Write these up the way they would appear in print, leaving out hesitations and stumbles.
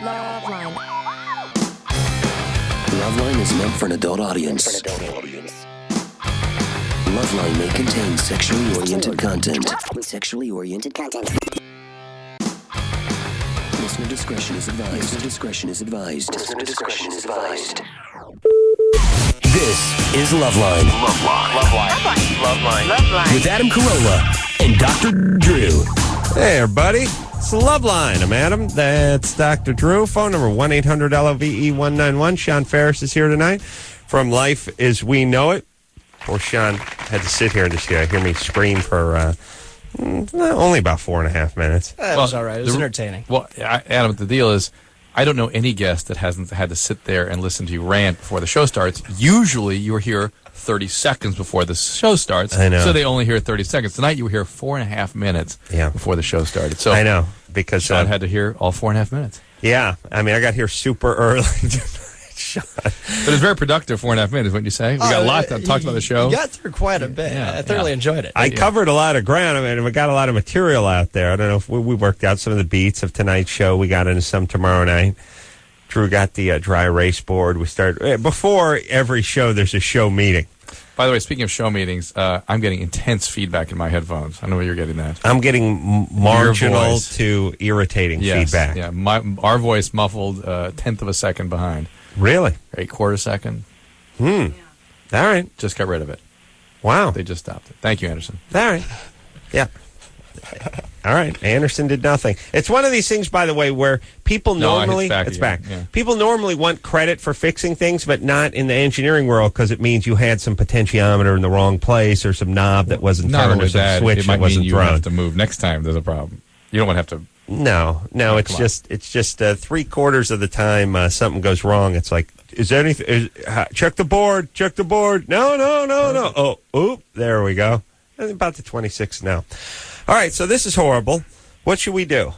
LoveLine. LoveLine is meant for an adult audience. LoveLine may contain sexually oriented content. Listener discretion is advised. This is LoveLine. LoveLine. With Adam Carolla and Dr. Drew. Hey, everybody. It's LoveLine. I'm Adam. That's Dr. Drew. Phone number 1-800-LOVE-191. Sean Faris is here tonight from Life as We Know It. Poor Sean had to sit here and just hear me scream for only about 4.5 minutes. That was all right. It was entertaining. Well, Adam, the deal is, I don't know any guest that hasn't had to sit there and listen to you rant before the show starts. Usually, you're here 30 seconds before the show starts. I know. So they only hear 30 seconds. Tonight, you were here 4.5 minutes before the show started. So I know, because Sean had to hear all 4.5 minutes. Yeah, I mean, I got here super early tonight, Sean. But it was very productive, 4.5 minutes, wouldn't you say? We got a lot that talked about the show. You got through quite a bit. Yeah, I thoroughly enjoyed it. I covered a lot of ground. I mean, we got a lot of material out there. I don't know if we worked out some of the beats of tonight's show. We got into some tomorrow night. Drew got the dry erase board. We start before every show. There's a show meeting. By the way, speaking of show meetings, I'm getting intense feedback in my headphones. I don't know where you're getting that. I'm getting marginal to irritating feedback. Yeah, our voice muffled a tenth of a second behind. Really? A quarter second. All right. Just got rid of it. Wow. They just stopped it. Thank you, Anderson. All right. Yeah. All right. Anderson did nothing. It's one of these things, by the way, where people normally... it's back. Yeah. People normally want credit for fixing things, but not in the engineering world, because it means you had some potentiometer in the wrong place or some knob that wasn't turned or some switch that wasn't you thrown. have to move next time there's a problem. You don't want to have to... No, it's just 3/4 of the time something goes wrong. It's like, check the board. No. Oh, there we go. About the 26th now. All right, so this is horrible. What should we do?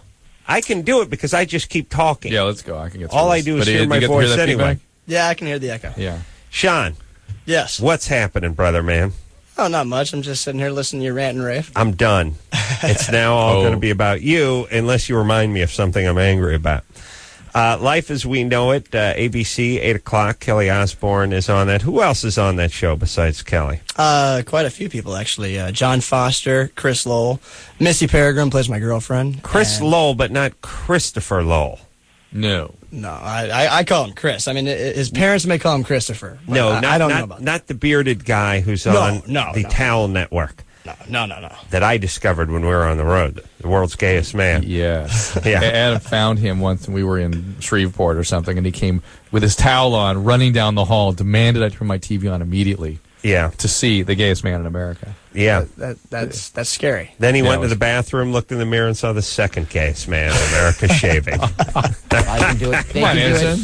I can do it because I just keep talking. Yeah, let's go. I can get through All I this. do is hear my voice anyway. Yeah, I can hear the echo. Yeah. Sean. Yes. What's happening, brother, man? Oh, not much. I'm just sitting here listening to your rant and rave. I'm done. It's now all going to be about you, unless you remind me of something I'm angry about. Life as We Know It, ABC, 8 o'clock. Kelly Osbourne is on that. Who else is on that show besides Kelly? Quite a few people, actually. John Foster, Chris Lowell. Missy Peregrine plays my girlfriend. Chris Lowell, but not Christopher Lowell. No, I call him Chris. I mean, his parents may call him Christopher. No, I don't know about that. Not the bearded guy who's on the Towel Network. No. That I discovered when we were on the road. The world's gayest man. Yes. Yeah. Adam found him once when we were in Shreveport or something, and he came with his towel on, running down the hall, demanded I turn my TV on immediately. Yeah. To see the gayest man in America. Yeah. That's scary. Then he went to the bathroom, looked in the mirror, and saw the second gayest man in America shaving. I can do it. Come on, Anderson.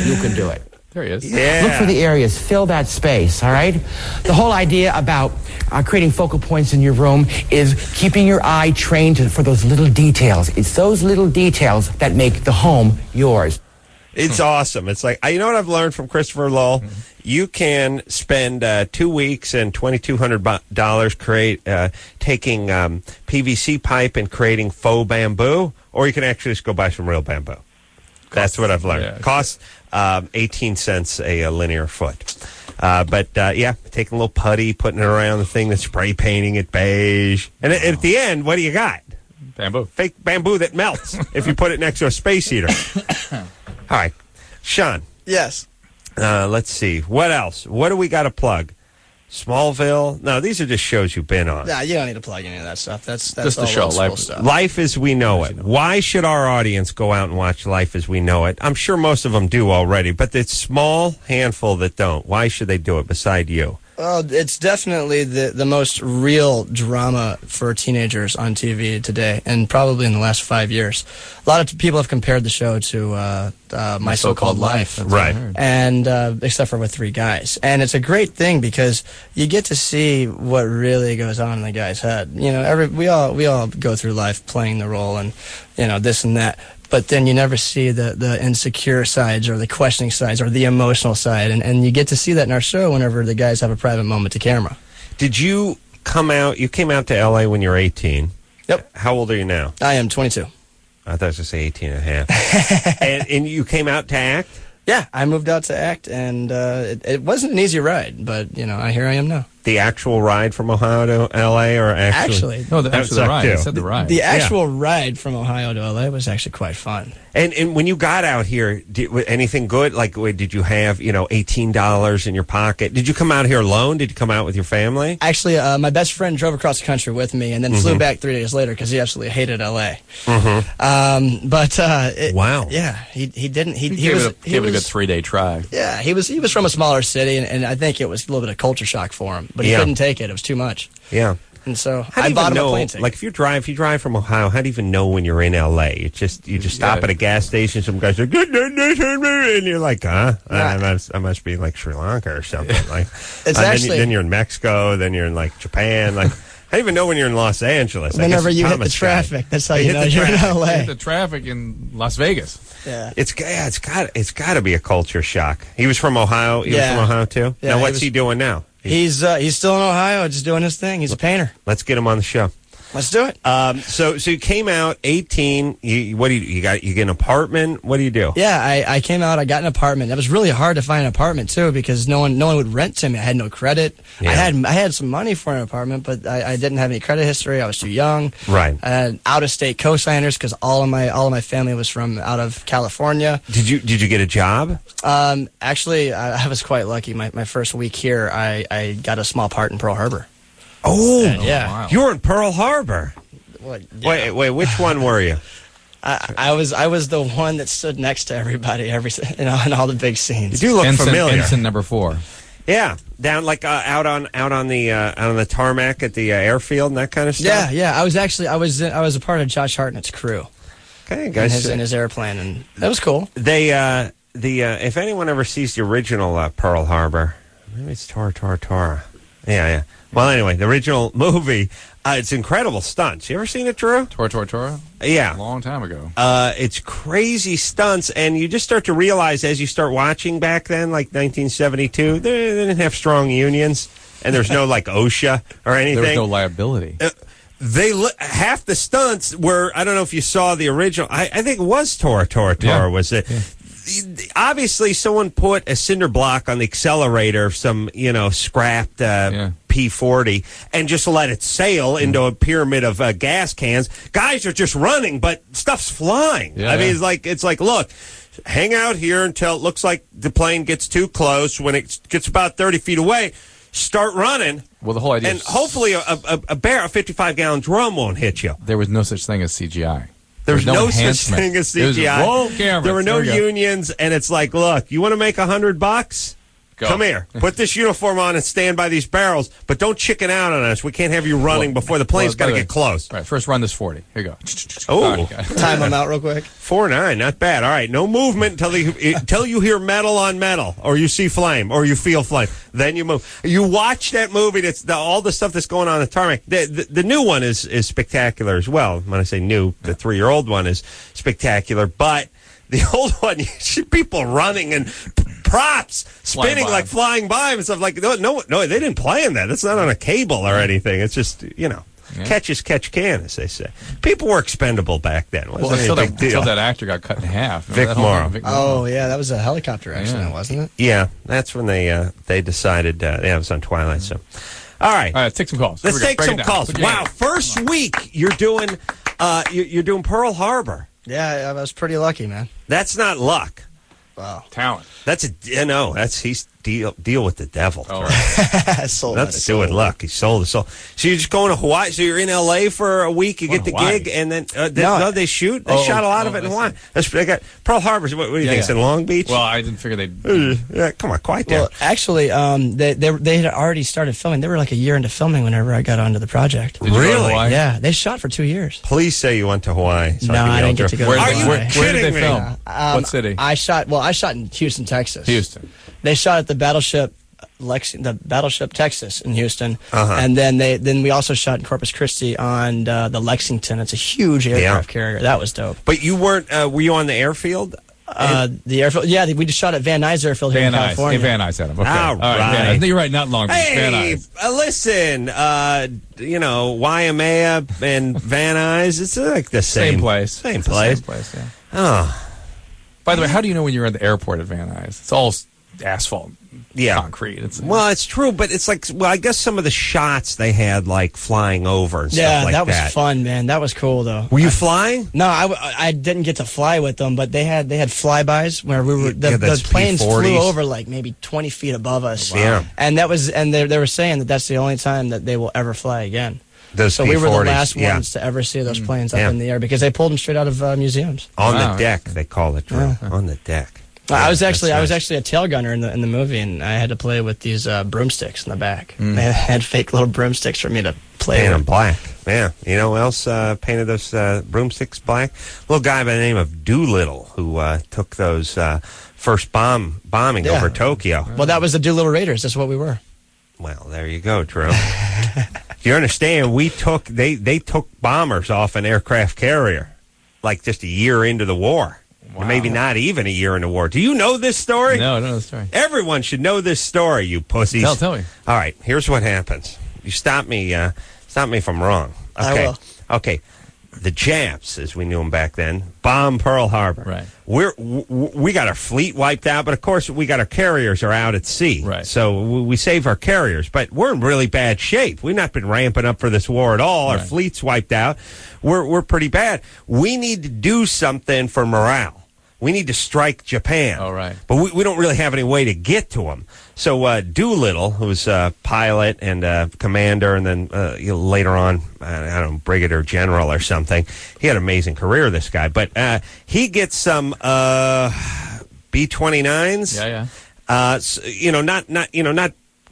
You can do it. There he is. Yeah. Look for the areas. Fill that space, all right? The whole idea about creating focal points in your room is keeping your eye trained for those little details. It's those little details that make the home yours. It's awesome. It's like, you know what I've learned from Christopher Lowell? You can spend 2 weeks and $2,200 taking PVC pipe and creating faux bamboo, or you can actually just go buy some real bamboo. That's what I've learned. Yeah. Costs 18 cents a linear foot. But taking a little putty, putting it around the thing, that's spray painting it beige. And at the end, what do you got? Bamboo. Fake bamboo that melts if you put it next to a space heater. All right. Sean. Yes. Let's see. What else? What do we got to plug? Smallville? No, these are just shows you've been on. Yeah, you don't need to plug any of that stuff. That's just the all show. old school stuff. Life as We Know It. Why should our audience go out and watch Life as We Know It? I'm sure most of them do already, but it's a small handful that don't. Why should they do it beside you? Well, it's definitely the most real drama for teenagers on TV today, and probably in the last 5 years. A lot of people have compared the show to My So-Called Life. Right. And except for with 3 guys. And it's a great thing because you get to see what really goes on in the guy's head. You know, we all go through life playing the role and, you know, this and that. But then you never see the insecure sides or the questioning sides or the emotional side. And you get to see that in our show whenever the guys have a private moment to camera. Did you come out? You came out to L.A. when you were 18. Yep. How old are you now? I am 22. I thought I was going to say 18 and a half. And you came out to act? Yeah, I moved out to act, and it wasn't an easy ride, but here I am now. The actual ride from Ohio to L.A. or actually? No, the ride. I said the ride. The actual ride from Ohio to L.A. was actually quite fun. And when you got out here, anything good? Like, did you have, $18 in your pocket? Did you come out here alone? Did you come out with your family? Actually, my best friend drove across the country with me and then flew back 3 days later because he absolutely hated L.A. Wow. Yeah, he didn't. He gave was it a good 3-day try. Yeah, he was from a smaller city, and I think it was a little bit of culture shock for him. But he couldn't take it; it was too much. Yeah, and so how do you I bought even him know, a plane ticket. like if you drive from Ohio, how do you even know when you're in L.A.? You just stop at a gas station. Some guys are and you're like, huh? I must be like Sri Lanka or something. Like, it's actually then you're in Mexico. Then you're in like Japan. Like, how do you even know when you're in Los Angeles? Whenever you hit the traffic, that's how you know you're in L.A. Hit the traffic in Las Vegas. Yeah, it's got to be a culture shock. He was from Ohio. He was from Ohio too. Yeah, now what's he doing now? He's still in Ohio, just doing his thing. He's a painter. Let's get him on the show. Let's do it. So you came out 18. What do you get an apartment? What do you do? Yeah, I came out. I got an apartment. It was really hard to find an apartment too because no one would rent to me. I had no credit. Yeah. I had some money for an apartment, but I didn't have any credit history. I was too young. Right. Out of state cosigners because all of my family was from out of California. Did you get a job? Actually, I was quite lucky. My first week here, I got a small part in Pearl Harbor. Oh, yeah. Wow. You were in Pearl Harbor. What, yeah. Wait, which one were you? I was the one that stood next to everybody, in all the big scenes. You do look familiar. Ensign number 4. Yeah, down like out on the tarmac at the airfield and that kind of stuff. Yeah. I was a part of Josh Hartnett's crew. Okay, guys, in his airplane, and that was cool. They if anyone ever sees the original Pearl Harbor, maybe it's Tora. Yeah. Well, anyway, the original movie, it's incredible stunts. You ever seen it, Drew? Tora? Yeah. A long time ago. It's crazy stunts, and you just start to realize as you start watching back then, like 1972, they didn't have strong unions, and there's no, like, OSHA or anything. There was no liability. Half the stunts were, I don't know if you saw the original, I think it was Tora, was it? Yeah. Obviously, someone put a cinder block on the accelerator of some, scrapped P-40 and just let it sail into a pyramid of gas cans. Guys are just running, but stuff's flying. Yeah, I mean, it's like, look, hang out here until it looks like the plane gets too close. When it gets about 30 feet away, start running. Well, the whole idea and hopefully a 55-gallon drum won't hit you. There was no such thing as CGI. There was no such thing as CGI. There were no unions, and it's like, look, you want to make $100? Go. Come here. Put this uniform on and stand by these barrels, but don't chicken out on us. We can't have you running before the plane's got to get close. All right, first run this 40. Here you go. Oh, time them out real quick. 4.9, not bad. All right, no movement until you hear metal on metal, or you see flame, or you feel flame. Then you move. You watch that movie. That's all the stuff that's going on in the tarmac. The new one is spectacular as well. When I say new, the 3-year-old one is spectacular, but the old one, you see people running and props spinning like flying by and stuff. Like no, they didn't plan that. It's not on a cable or anything. It's just catch as catch can, as they say. People were expendable back then. Well, until that actor got cut in half. Vic Morrow. Oh yeah, that was a helicopter accident, wasn't it? Yeah, that's when they decided. It was on Twilight. So, all right, let's take some calls. Let's take some calls. Wow, first week you're doing Pearl Harbor. Yeah, I was pretty lucky, man. That's not luck. Wow. Talent. That's he's deal with the devil. Oh, right. That's do with luck. He sold his soul. So you're just going to Hawaii. So you're in L.A. for a week. You get the gig, and then they shoot. They shot a lot of it in Hawaii. They got Pearl Harbor. What do you think? It's in Long Beach. Well, I didn't figure they'd. Yeah, come on, quiet down. Well, actually, they had already started filming. They were like a year into filming whenever I got onto the project. Did you go to Really? Hawaii? Yeah, they shot for 2 years. Please say you went to Hawaii. So No, I didn't get to go. Are you Where did kidding they me? film? What city? I shot in Houston, Texas. Houston. They shot at the battleship Texas in Houston, and then we also shot in Corpus Christi on the Lexington. It's a huge aircraft carrier. That was dope. But you weren't. Were you on the airfield? The airfield. Yeah, we just shot at Van Nuys Airfield here in California. Van Nuys, Adam. Okay. All Van right. Nuys. You're right, not Long Beach. Van Hey, Nuys. listen, Waimea and Van Nuys, it's like the same place. Same It's the place. Same place, yeah. Oh, By the way, how do you know when you're at the airport at Van Nuys? It's all asphalt, concrete. It's true, but it's like, I guess some of the shots they had, like, flying over and stuff like that. Yeah, that was fun, man. That was cool, though. Were you flying? No, I didn't get to fly with them, but they had flybys where we were the that's planes P-40s. flew over like maybe 20 feet above us. Wow. Yeah. And they were saying that that's the only time that they will ever fly again. Those So P-40s, we were the last yeah. ones to ever see those planes up in the air because they pulled them straight out of museums. On Wow. the deck, they call it, Drew. On the deck. I was actually that's I was nice. actually a tail gunner in the movie, and I had to play with these broomsticks in the back. They had fake little broomsticks for me to play Paint them with. black. Yeah. You know who else painted those broomsticks black? A little guy by the name of Doolittle who took those first bombing Yeah. over Tokyo. Well, that was the Doolittle Raiders. That's what we were. Well, there you go, Drew. Do you understand? They took bombers off an aircraft carrier like just a year into the war. Wow. Maybe not even a year in the war. Do you know this story? No, I don't know the story. Everyone should know this story, you pussies. Tell me. All right, here's what happens. You stop me if I'm wrong. I Okay. will. Okay. The Japs, as we knew them back then, bombed Pearl Harbor. Right. We got our fleet wiped out, but of course we got our carriers are out at sea. Right. So we save our carriers, but we're in really bad shape. We've not been ramping up for this war at all. Our Right. fleet's wiped out. We're pretty bad. We need to do something for morale. We need to strike Japan. Oh, right. But we don't really have any way to get to them. So Doolittle, who's a pilot and commander, and then later on, I don't know, brigadier general or something. He had an amazing career, this guy. But he gets some B-29s. Yeah.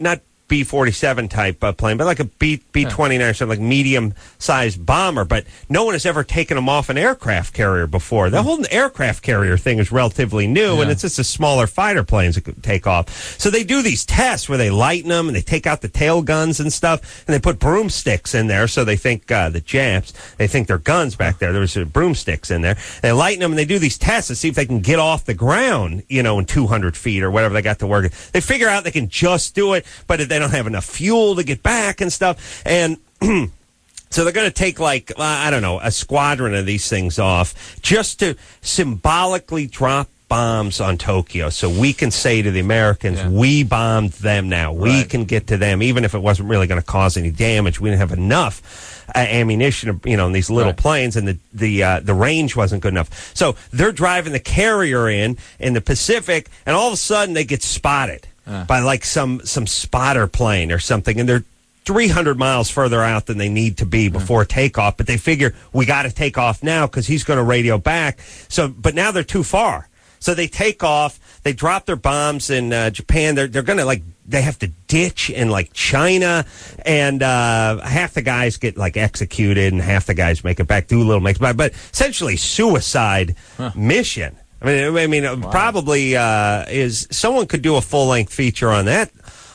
Not B-47 type plane, but like a B-29 or something, like medium-sized bomber. But no one has ever taken them off an aircraft carrier before. The whole aircraft carrier thing is relatively new, and it's just the smaller fighter planes that could take off. So they do these tests where they lighten them, and they take out the tail guns and stuff, and they put broomsticks in there, so they think the Japs, they think they're guns back there. There's broomsticks in there. They lighten them, and they do these tests to see if they can get off the ground, in 200 feet or whatever they got to work. They figure out they can just do it, but they don't have enough fuel to get back and stuff. And so they're going to take, a squadron of these things off just to symbolically drop bombs on Tokyo so we can say to the Americans, we bombed them now. We can get to them, even if it wasn't really going to cause any damage. We didn't have enough ammunition, in these little planes, and the range wasn't good enough. So they're driving the carrier in the Pacific, and all of a sudden they get spotted by like some spotter plane or something, and they're 300 miles further out than they need to be before takeoff, but they figure we got to take off now because he's going to radio back. So, but now they're too far. So they take off, they drop their bombs in Japan. They're going to they have to ditch in China, and half the guys get executed and half the guys make it back. Doolittle makes it back, but essentially suicide mission. I mean, probably is someone could do a full-length feature on that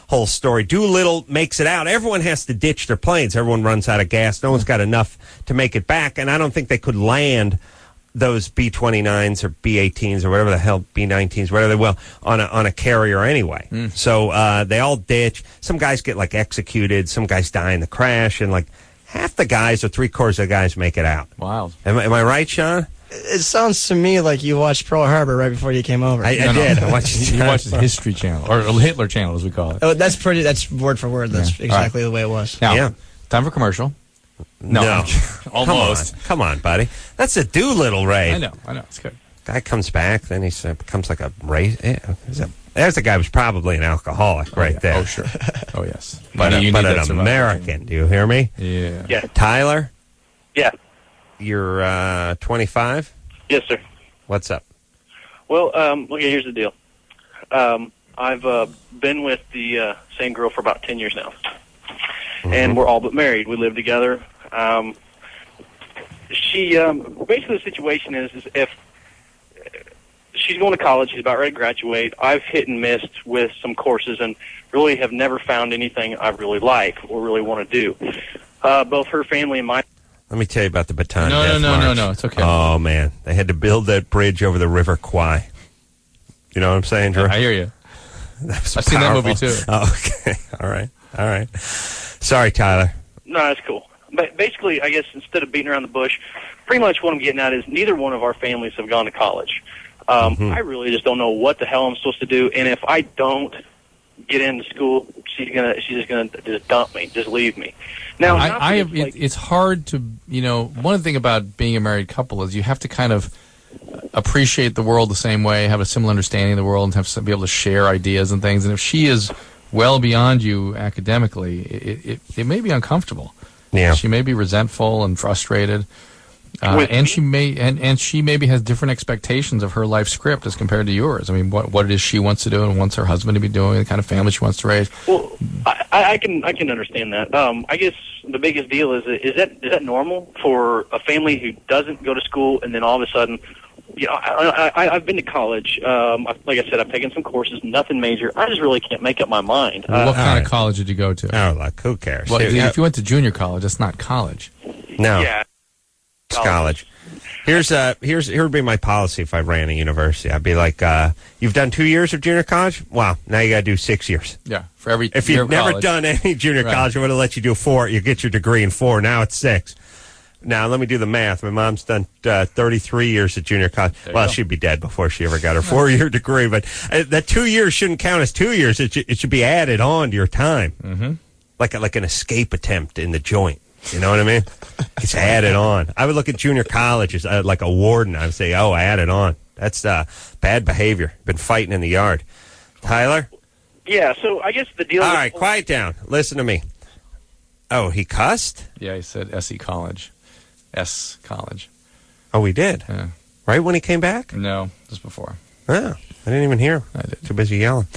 whole story. Doolittle makes it out. Everyone has to ditch their planes. Everyone runs out of gas. No one's got enough to make it back, and I don't think they could land those B-29s or B-18s or whatever the hell, B-19s, whatever they will, on a carrier anyway. So they all ditch. Some guys get executed. Some guys die in the crash, and half the guys or three-quarters of the guys make it out. Wild. Am I right, Sean? It sounds to me like you watched Pearl Harbor right before you came over. I did. I watched You watched the History Channel, or Hitler Channel, as we call it. Oh, that's word for word. That's exactly the way it was. Now, time for commercial. No. Almost. Come on, buddy. That's a Doolittle Raid. I know. It's good. Guy comes back, then he becomes like a race. There's the guy who's probably an alcoholic right there. Oh, sure. Oh, yes. But You need an that survival. American. Do you hear me? Yeah. Yeah. Tyler, Yeah. you're 25? Yes, sir. What's up? Well, okay, here's the deal. I've been with the same girl for about 10 years now. And we're all but married. We live together. She basically the situation is if she's going to college, she's about ready to graduate. I've hit and missed with some courses and really have never found anything I really like or really want to do. Both her family and mine. Let me tell you about the Bataan No, Death no, March. no, no. It's okay. Oh, man. They had to build that bridge over the River Kwai. You know what I'm saying, Drew? I hear you. I've seen that movie, too. Oh, okay. All right. Sorry, Tyler. No, that's cool. But basically, I guess instead of beating around the bush, pretty much what I'm getting at is neither one of our families have gone to college. I really just don't know what the hell I'm supposed to do, and if I don't get into school, she's just gonna just dump me, just leave me. Now, it's hard to, one thing about being a married couple is you have to kind of appreciate the world the same way, have a similar understanding of the world, and be able to share ideas and things. And if she is well beyond you academically, it may be uncomfortable. Yeah, she may be resentful and frustrated. And she maybe has different expectations of her life script as compared to yours. I mean, what it is she wants to do and wants her husband to be doing, the kind of family she wants to raise. Well, I can understand that. I guess the biggest deal is that normal for a family who doesn't go to school and then all of a sudden, I've been to college. Like I said, I've taken some courses, nothing major. I just really can't make up my mind. What kind of college did you go to? Oh, like who cares? Well, if you went to junior college, that's not college. No. Yeah. College. Here would be my policy if I ran a university. I'd be like, you've done 2 years of junior college? Wow, now you got to do 6 years. Yeah, for every If year you've of never college. done any junior college, I would have let you do 4. You get your degree in 4. Now it's 6. Now, let me do the math. My mom's done 33 years at junior college. Well, she'd be dead before she ever got her 4-year degree, but that 2 years shouldn't count as 2 years. It should be added on to your time. Mm-hmm. Like an escape attempt in the joint. You know what I mean? It's added on. I would look at junior college as like a warden. I would say, I added on. That's bad behavior. Been fighting in the yard. Tyler? Yeah, so I guess the deal... All right, quiet down. Listen to me. Oh, he cussed? Yeah, he said S College. S College. Oh, he did? Yeah. Right when he came back? No, just before. Oh, I didn't even hear him. I did. Too busy yelling.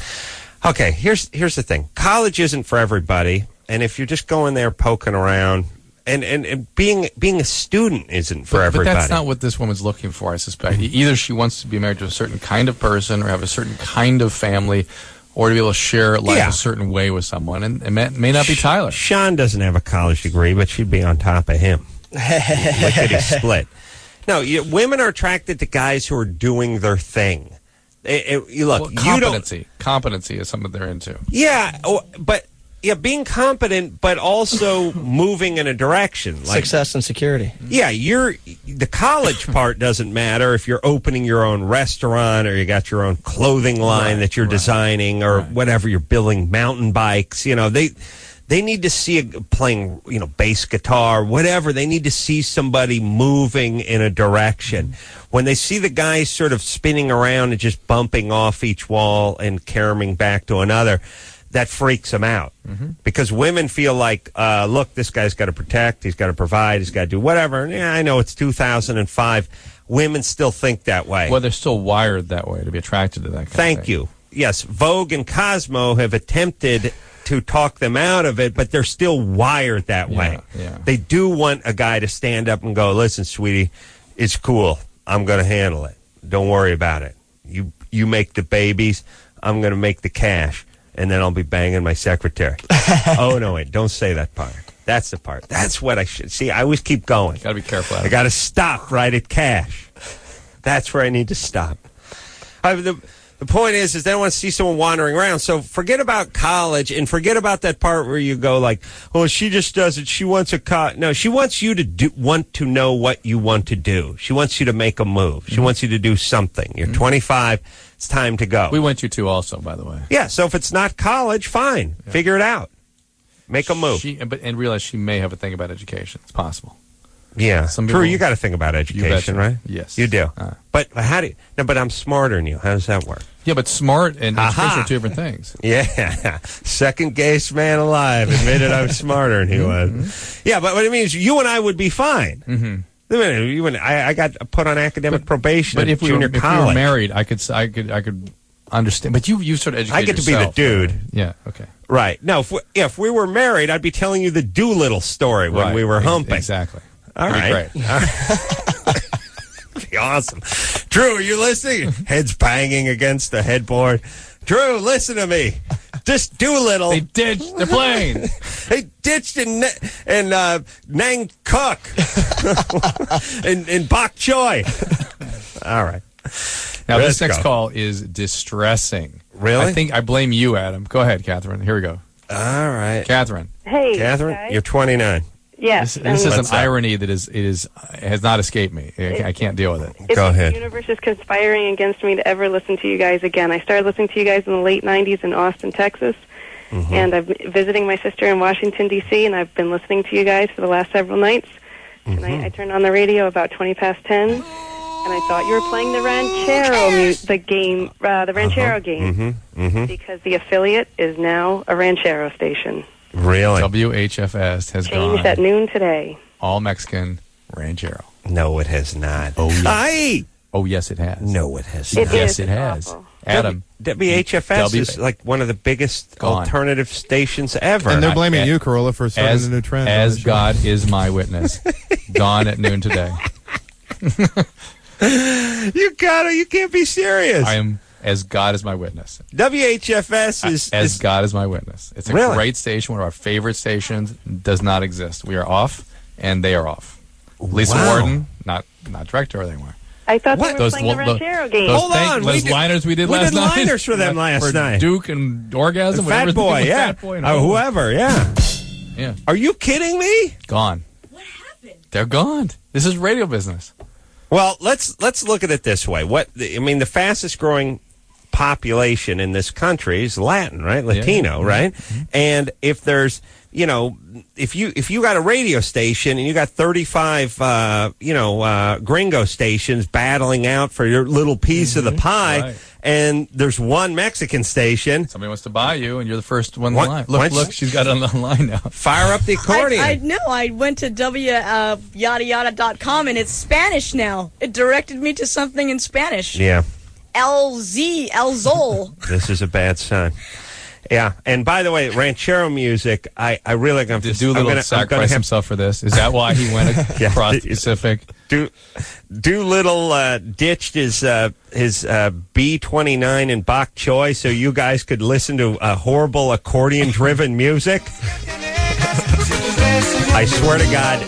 Okay, here's the thing. College isn't for everybody, and if you're just going there poking around... And being a student isn't for everybody. But that's not what this woman's looking for, I suspect. Either she wants to be married to a certain kind of person or have a certain kind of family or to be able to share life a certain way with someone. And it may not be Tyler. Sean doesn't have a college degree, but she'd be on top of him. Lickety split. No, women are attracted to guys who are doing their thing. Look, competency is something they're into. Yeah, but... Yeah, being competent, but also moving in a direction. Like, success and security. Yeah, the college part doesn't matter if you're opening your own restaurant or you got your own clothing line that you're designing or whatever, you're building mountain bikes. They need to see playing, bass guitar, whatever. They need to see somebody moving in a direction. When they see the guys sort of spinning around and just bumping off each wall and caroming back to another, that freaks them out. Because women feel like, look, this guy's got to protect, he's got to provide, he's got to do whatever. And I know it's 2005. Women still think that way. Well, they're still wired that way to be attracted to that kind of thing. Thank you. Yes, Vogue and Cosmo have attempted to talk them out of it, but they're still wired that way. Yeah. They do want a guy to stand up and go, listen, sweetie, it's cool. I'm going to handle it. Don't worry about it. You make the babies. I'm going to make the cash. And then I'll be banging my secretary. Oh, no, wait, don't say that part. That's the part. That's what I should. See, I always keep going. Got to be careful. I got to stop right at cash. That's where I need to stop. The point is they don't want to see someone wandering around. So forget about college and forget about that part where you go like, oh, she just does it. She wants No, she wants you to want to know what you want to do. She wants you to make a move. She wants you to do something. You're 25. It's time to go. We went to also, by the way. Yeah, so if it's not college, fine. Yeah. Figure it out. Make a move. And realize she may have a thing about education. It's possible. Yeah. True, you got to think about education, right? Yes. You do. But how do you... No, but I'm smarter than you. How does that work? Yeah, but smart and education are two different things. Yeah. Second gayest man alive admitted I'm smarter than he was. Yeah, but what it means, you and I would be fine. Mm-hmm. I got put on academic probation at junior college. If we were married, I could understand. But you sort of educate I get yourself, to be the dude. Right? Yeah, okay. Right. No, if we were married, I'd be telling you the Doolittle story when we were humping. Exactly. All right. Great. All right. Be awesome. Drew, are you listening? Heads banging against the headboard. Drew, listen to me. This Doolittle. They ditched the plane. They ditched in Nang Kuk in Bok Choy. All right. Now, Let's this next go. call is distressing. Really? I blame you, Adam. Go ahead, Catherine. Here we go. All right. Catherine. Hey, Catherine, guys. you're 29. Yes. This is an What's up? irony that has not escaped me. I can't deal with it. It's Go like ahead. The universe is conspiring against me to ever listen to you guys again. I started listening to you guys in the late 90s in Austin, Texas. Mm-hmm. And I'm visiting my sister in Washington, D.C., and I've been listening to you guys for the last several nights. Mm-hmm. And I turned on the radio about 20 past 10, and I thought you were playing the Ranchero the Ranchero game, because the affiliate is now a Ranchero station. Really? WHFS has Changed gone at noon today. all Mexican Ranchero. No, it has not. Oh, yes. Aye. Oh, yes, it has. No, it has It not. Yes, is. it It's has. awful. Adam. WHFS is like one of the biggest Gone. alternative stations ever. And they're blaming I- you, Corolla, for starting a new trend. on As the show. God is my witness. Gone at noon today. you can't be serious. I am as God is my witness. WHFS is As God is my witness. It's a Really? great station, one of our favorite stations. Does not exist. We are off, and they are off. Lisa Wow. Warden, not director anymore. I thought What? they were playing the Ranchero game. Those Hold on, those we did- liners we did we last did night. liners for them last night. Duke and Orgasm. whatever Fat his name Boy, was, yeah. Fat Boy and Whoever, yeah. Yeah, Are you kidding me? gone. What happened? They're gone. This is radio business. Well, let's look at it this way. The fastest growing population in this country is Latin, right? Latino, right? And if there's, if you got a radio station and you got 35, gringo stations battling out for your little piece of the pie, Right. and there's one Mexican station, Somebody wants to buy you, and you're the first one in What- line. what- Look, she's got it on the line now. fire up the accordion. I know. I went to yadayada.com and it's Spanish now. It directed me to something in Spanish. Yeah, LZ, Elzol. this is a bad sign. Yeah, and by the way, Ranchero music, I really going to Did Doolittle sacrifice himself for this? Is that why he went across the Pacific? Doolittle ditched his B-29 and bok choy so you guys could listen to horrible accordion-driven music. I swear to God,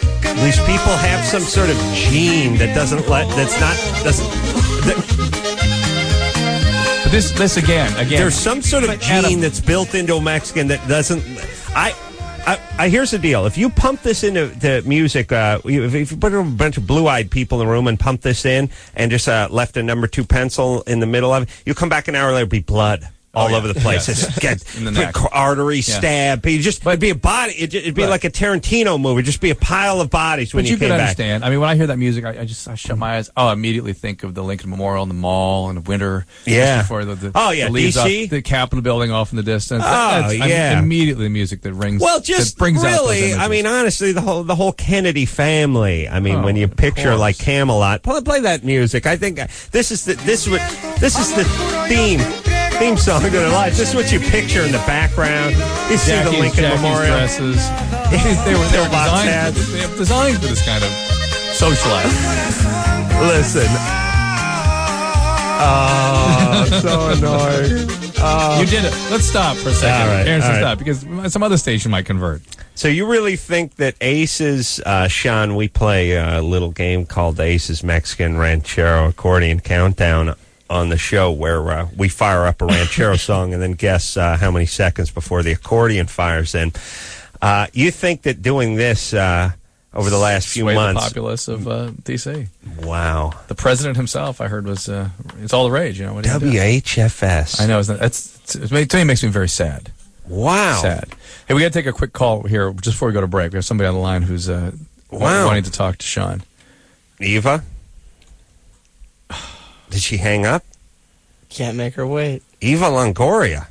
these people have some sort of gene that doesn't. But this again. There's some sort of But gene Adam- that's built into a Mexican that doesn't. I here's the deal. If you pump this into the music, if you put a bunch of blue-eyed people in the room and pump this in, and just left a number 2 pencil in the middle of it, you come back an hour later, it'd be blood all over the place. Yes. Just get In the neck. artery stab. It'd be a body. It'd be like a Tarantino movie. It'd just be a pile of bodies when But you you came can back. understand. I mean, when I hear that music, I shut my eyes. I immediately think of the Lincoln Memorial and the mall and the winter. Yeah. Before the leaves DC? off the Capitol building off in the distance. Oh, yeah. Immediately the music that rings. Well, just that brings out those really, images. I mean, honestly, the whole Kennedy family. I mean, Oh, when you of picture course. like Camelot, play that music. I think this is the theme song to their life. This is what you picture in the background. You see the Lincoln Jackie's Memorial. dresses. they were Pillbox designed. hats. They have designed for this kind of socializing. Listen. Oh, so annoying. You did it. Let's stop for a second. All right, Aaron, all right. stop because some other station might convert. So you really think that Aces, Sean, we play a little game called Aces Mexican Ranchero Accordion Countdown on the show where we fire up a Ranchero song and then guess how many seconds before the accordion fires in. You think that doing this over the last few Sway months... the populace of D.C. Wow. The president himself, I heard, was it's all the rage. What do you do? WHFS. I know. To me, it makes me very sad. Wow. Sad. Hey, we got to take a quick call here just before we go to break. We have somebody on the line who's wanting to talk to Sean. Eva? Did she hang up? Can't make her wait. Eva Longoria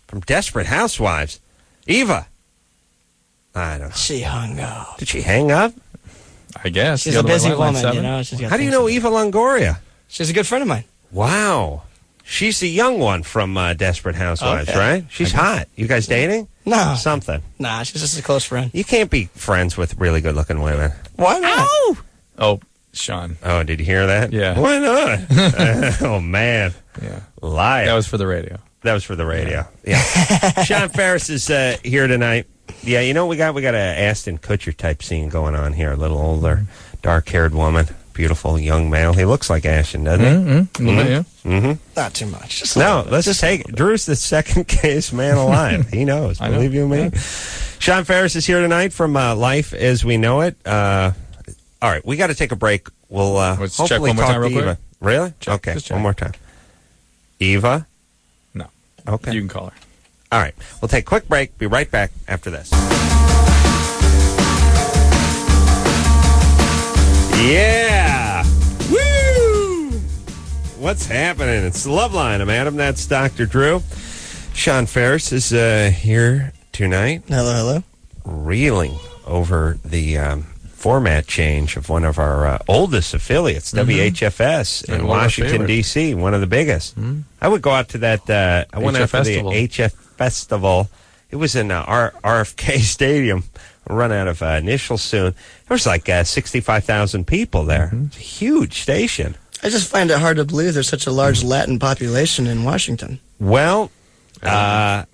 from Desperate Housewives. Eva. I don't know. She hung up. Did she hang up? I guess. She's The a other busy line, line woman, 7? She's got How do you things know to Eva Longoria? She's a good friend of mine. Wow. She's the young one from Desperate Housewives, Okay. right? She's hot. You guys dating? No. Something. Nah, she's just a close friend. You can't be friends with really good-looking women. Why not? Oh, Sean. Oh, did you hear that? Yeah. Why not? Oh, man. Yeah. Liar. That was for the radio. That was for the radio. Yeah. Sean Faris is here tonight. Yeah, we got a Ashton Kutcher type scene going on here. A little older, dark-haired woman. beautiful young male. He looks like Ashton, doesn't he? Not too much. Just let's just take it. Drew's the second gayest man alive. He knows. Believe you me. Yeah. Sean Faris is here tonight from Life as We Know It. All right, we got to take a break. We'll let's hopefully check one more talk time real to Eva. quick. Really? Check. Okay, one more time. Eva? No. Okay. You can call her. All right, we'll take a quick break. Be right back after this. Yeah! Woo! What's happening? It's the LoveLine. I'm Adam. That's Dr. Drew. Sean Faris is here tonight. Hello. Reeling over the format change of one of our oldest affiliates, WHFS in Washington, D.C., one of the biggest. I would go out to that. I went out to the HF Festival. It was in RFK Stadium. We'll run out of initials soon. There was like 65,000 people there. It's a huge station. I just find it hard to believe there's such a large Latin population in Washington. Well,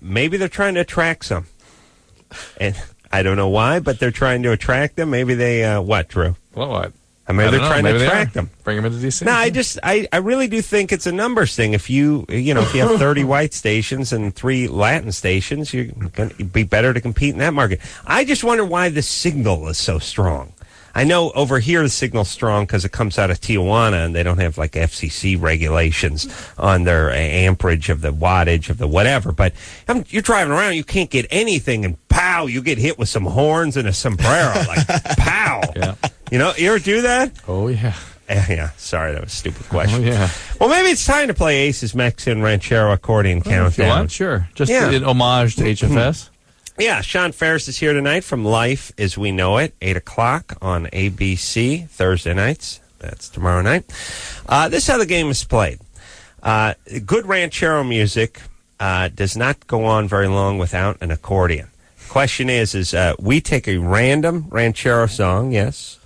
maybe they're trying to attract some. And I don't know why, but they're trying to attract them. Maybe they, what, Drew? What? Maybe they're trying to attract them. Bring them into D.C. No, I really do think it's a numbers thing. If you have 30 white stations and 3 Latin stations, you're going to be better to compete in that market. I just wonder why the signal is so strong. I know over here the signal's strong because it comes out of Tijuana and they don't have like FCC regulations on their amperage of the wattage of the whatever. But you're driving around, you can't get anything, and pow, you get hit with some horns and a sombrero, like pow. Yeah. You ever do that? Oh, yeah. Yeah, sorry, that was a stupid question. Oh, yeah. Well, maybe it's time to play Ace's Mexican Ranchero accordion countdown. If you want, sure. Just in homage to HFS. Yeah, Sean Faris is here tonight from Life as We Know It, 8 o'clock on ABC, Thursday nights. That's tomorrow night. This is how the game is played. Good ranchero music does not go on very long without an accordion. The question is we take a random ranchero song, yes,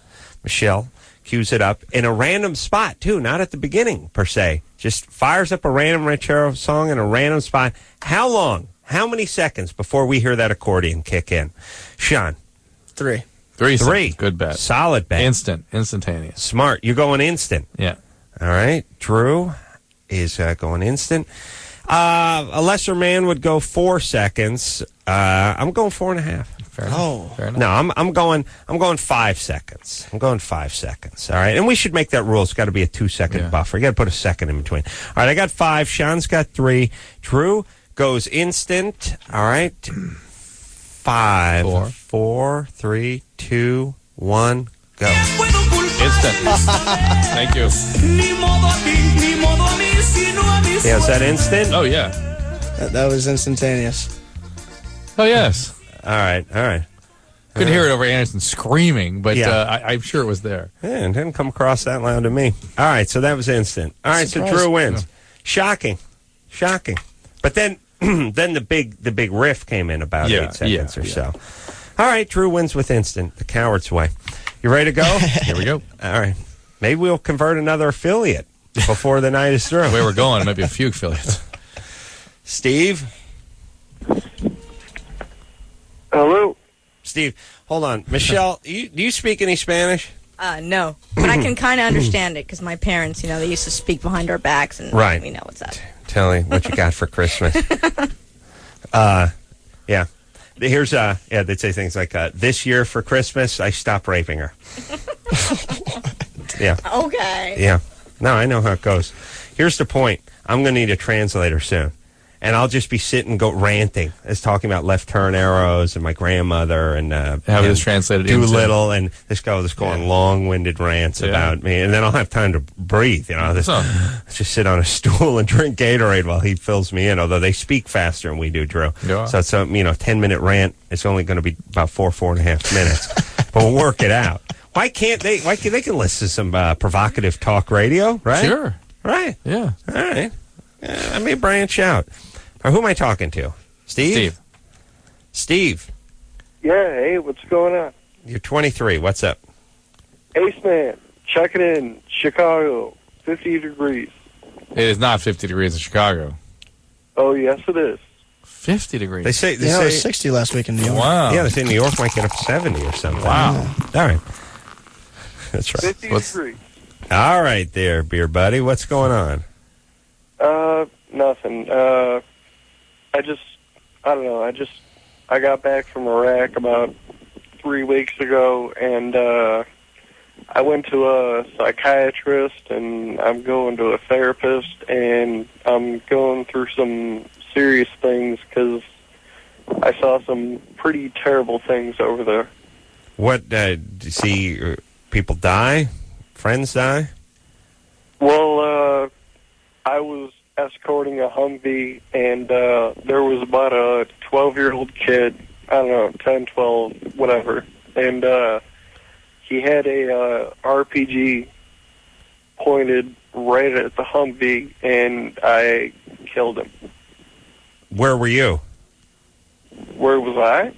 Michelle cues it up, in a random spot, too, not at the beginning, per se. Just fires up a random ranchero song in a random spot. How long? How many seconds before we hear that accordion kick in? Sean? 3. 3 seconds. Good bet. Solid bet. Instantaneous. Smart. You're going instant. Yeah. All right. Drew is going instant. A lesser man would go 4 seconds. I'm going 4.5. Fair enough. Fair enough. No, I'm going 5 seconds. I'm going 5 seconds. All right. And we should make that rule. It's got to be a 2-second buffer. You got to put a second in between. All right. I got 5. Sean's got 3. Drew goes instant. All right. 5, 4, 3, 2, 1, go. Instant. Thank you. Yeah, is that instant? Oh, yeah. That was instantaneous. Oh, yes. All right. Couldn't hear it over Anderson screaming, but I'm sure it was there. Yeah, it didn't come across that loud to me. All right, so that was instant. All right, so Drew wins. Yeah. Shocking. But then the big riff came in about 8 seconds or so. All right, Drew wins with instant, the coward's way. You ready to go? Here we go. All right. Maybe we'll convert another affiliate before the night is through. The way we're going, maybe a few affiliates. Steve? Hello? Steve, hold on. Michelle, do you speak any Spanish? No, but I can kind of understand it because my parents, they used to speak behind our backs, and we know what's up. Tell me what you got for Christmas. Yeah. Here's they'd say things like, this year for Christmas, I stopped raping her. Yeah. Okay. Yeah. No, I know how it goes. Here's the point. I'm going to need a translator soon. And I'll just be sitting ranting, as talking about left turn arrows and my grandmother and have this translated Doolittle and this guy will go on long-winded rants about me, and then I'll have time to breathe. Just sit on a stool and drink Gatorade while he fills me in. Although they speak faster than we do, Drew. Yeah. So it's a 10-minute rant. It's only going to be about 4.5 minutes, but we'll work it out. Why can't they? They can listen to some provocative talk radio, right? Sure. Right. Yeah. All right. I may branch out. Or who am I talking to? Steve? Steve. Yeah, hey, what's going on? You're 23. What's up? Ace Man, check it in. Chicago, 50 degrees. It is not 50 degrees in Chicago. Oh, yes, it is. 50 degrees. They say it was 60 last week in New York. Wow. Yeah, they say New York might get up to 70 or something. Wow. All right. That's right. 50 degrees. All right there, beer buddy. What's going on? Nothing. I don't know. I got back from Iraq about 3 weeks ago, and I went to a psychiatrist, and I'm going to a therapist, and I'm going through some serious things because I saw some pretty terrible things over there. What, do you see people die? Friends die? Well, I was escorting a Humvee, and there was about a 12-year-old kid, I don't know, 10, 12, whatever, and he had a RPG pointed right at the Humvee, and I killed him. Where were you? Where was I?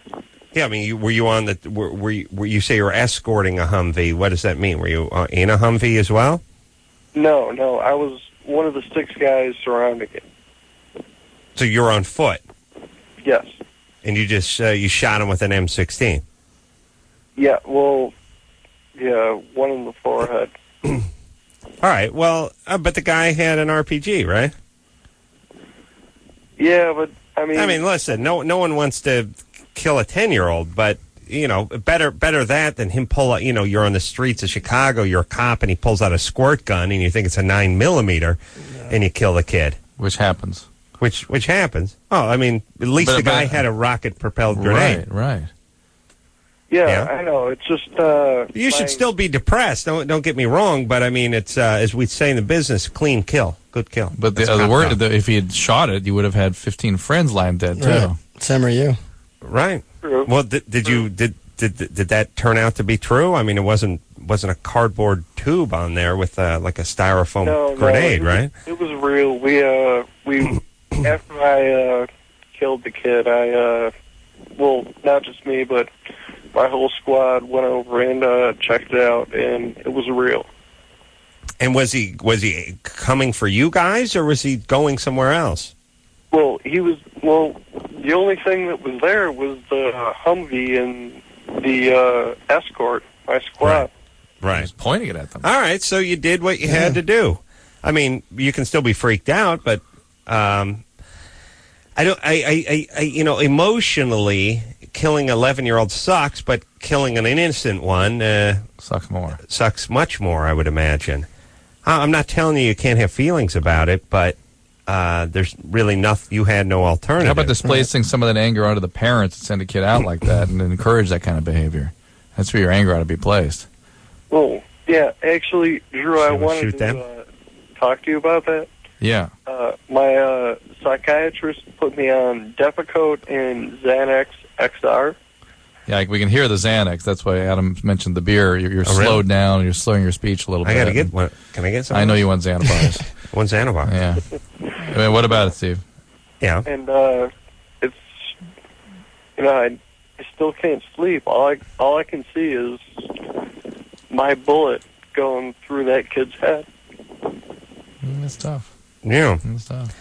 Yeah, I mean, were you on the? Were you say you were escorting a Humvee? What does that mean? Were you in a Humvee as well? No, I was one of the 6 guys surrounding it. So you're on foot? Yes. And you just you shot him with an M16? Yeah, well, yeah, one in the forehead. All right, well, but the guy had an RPG, right? Yeah, but I mean, listen, no one wants to kill a 10-year-old, but better that than him pull out. You're on the streets of Chicago, you're a cop, and he pulls out a squirt gun, and you think it's a 9mm, and you kill the kid, which happens. Which happens. Oh, I mean, at least the guy had a rocket-propelled grenade. Right. Yeah, I know. It's just you should still be depressed. Don't get me wrong, but I mean, it's as we say in the business, clean kill, good kill. But if he had shot it, you would have had 15 friends lying dead too. Right. Same are you. Right. True. Well, did that turn out to be true? I mean, it wasn't a cardboard tube on there with like a styrofoam grenade, right? It was real. We after I killed the kid, well, not just me, but my whole squad went over and checked it out, and it was real. And was he coming for you guys, or was he going somewhere else? Well, the only thing that was there was the Humvee and the escort, my squad. Right. He was pointing it at them. All right, so you did what you had to do. I mean, you can still be freaked out, but emotionally, killing an 11-year-old sucks, but killing an innocent one sucks more. Sucks much more, I would imagine. I'm not telling you can't have feelings about it, but there's really nothing. You had no alternative. How about displacing some of that anger onto the parents and send a kid out like that and encourage that kind of behavior? That's where your anger ought to be placed. Well, yeah, actually, Drew, I wanted to talk to you about that. Yeah. My psychiatrist put me on Depakote and Xanax XR. Yeah, we can hear the Xanax. That's why Adam mentioned the beer. You're slowed down. You're slowing your speech a little bit. I got to get one. Can I get some? I know you want Xanabars. One Xanabar. Yeah. I mean, what about it, Steve? Yeah. And it's, I still can't sleep. All I can see is my bullet going through that kid's head. That's tough. Yeah. That's tough.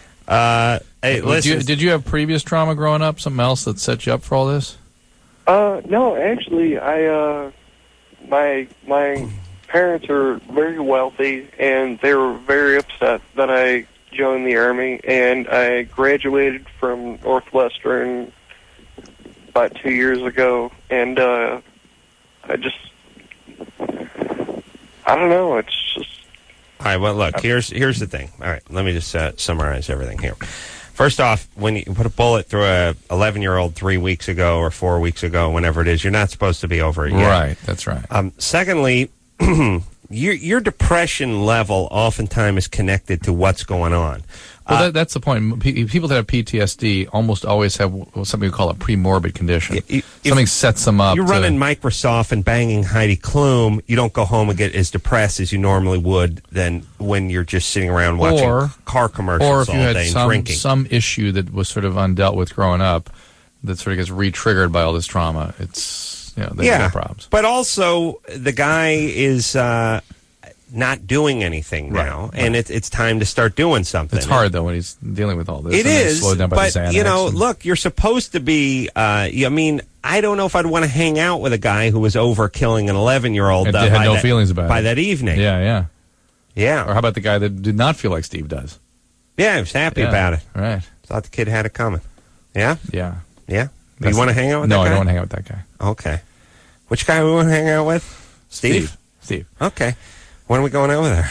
Hey, listen. Did you have previous trauma growing up? Something else that set you up for all this? No, actually, my parents are very wealthy, and they were very upset that I joined the Army, and I graduated from Northwestern about 2 years ago, and I don't know, it's just... All right, well, look, here's the thing. All right, let me just summarize everything here. First off, when you put a bullet through a 11-year-old 3 weeks ago or 4 weeks ago, whenever it is, you're not supposed to be over it yet. Right, that's right. Secondly, your depression level oftentimes is connected to what's going on. Well, that's the point. People that have PTSD almost always have something we call a premorbid condition. Something sets them up. You're running Microsoft and banging Heidi Klum. You don't go home and get as depressed as you normally would than when you're just sitting around watching car commercials or if you all had day and drinking. Some issue that was sort of undealt with growing up that sort of gets re-triggered by all this trauma. It's, they have problems. But also, the guy is... not doing anything now, and it's time to start doing something. It's hard, though, when he's dealing with all this. It is, down by but, look, you're supposed to be, I don't know if I'd want to hang out with a guy who was over killing an 11-year-old had no feelings about by it. that evening. Yeah. Yeah. Or how about the guy that did not feel like Steve does? Yeah, he was happy about it. Right. Thought the kid had it coming. Yeah? Yeah. Yeah? You want to hang out with that guy? No, I don't want to hang out with that guy. Okay. Which guy we want to hang out with? Steve? Okay. When are we going over there?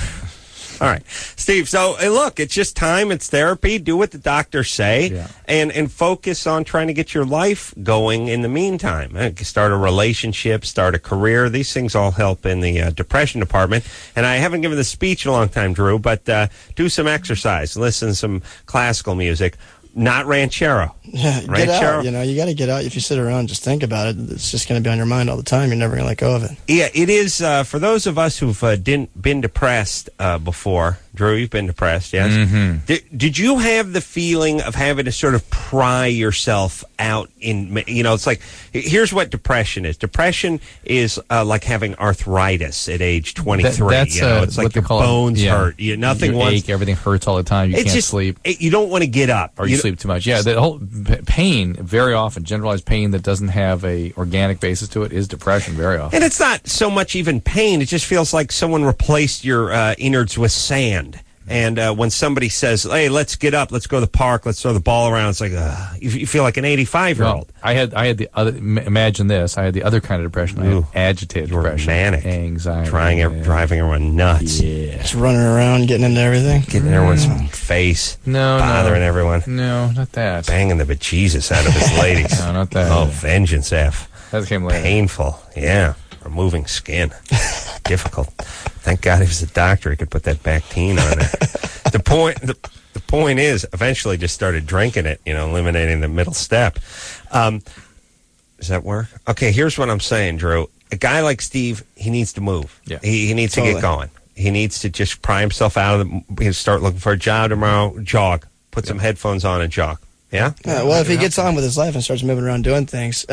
All right. Steve, so hey, look, it's just time. It's therapy. Do what the doctors say and focus on trying to get your life going in the meantime. Start a relationship, start a career. These things all help in the depression department. And I haven't given the speech in a long time, Drew, but do some exercise. Listen to some classical music. Not Ranchero. Yeah, get Ranchero. out. You know, you got to get out. If you sit around and just think about it, it's just going to be on your mind all the time. You're never going to let go of it. Yeah, it is. For those of us who've been depressed before, Drew, you've been depressed, yes? Mm-hmm. Did you have the feeling of having to sort of pry yourself out in, it's like, here's what depression is. Depression is like having arthritis at age 23. It's like your bones hurt. Nothing you ache, everything hurts all the time. You can't sleep. You don't want to get up. Or you sleep too much. Yeah, the whole pain, very often, generalized pain that doesn't have a organic basis to it is depression very often. And it's not so much even pain. It just feels like someone replaced your innards with sand. And when somebody says, hey, let's get up, let's go to the park, let's throw the ball around, it's like, you feel like an 85-year-old. I had the other, imagine this, I had the other kind of depression. I had agitated depression. Manic. Anxiety. Driving everyone nuts. Yeah. Just running around, getting into everything. Getting in everyone's face. Bothering everyone. No, not that. Banging the bejesus out of his ladies. No, not that. Oh, vengeance, F. That came later. Painful. Yeah. Removing skin. Difficult. Thank God he was a doctor. He could put that Bactine on it. The point is, eventually just started drinking it, eliminating the middle step. Does that work? Okay, here's what I'm saying, Drew. A guy like Steve, he needs to move. Yeah. He needs to get going. He needs to just pry himself out of start looking for a job tomorrow, jog. Put some headphones on and jog. Yeah? Well, if he gets on with his life and starts moving around doing things,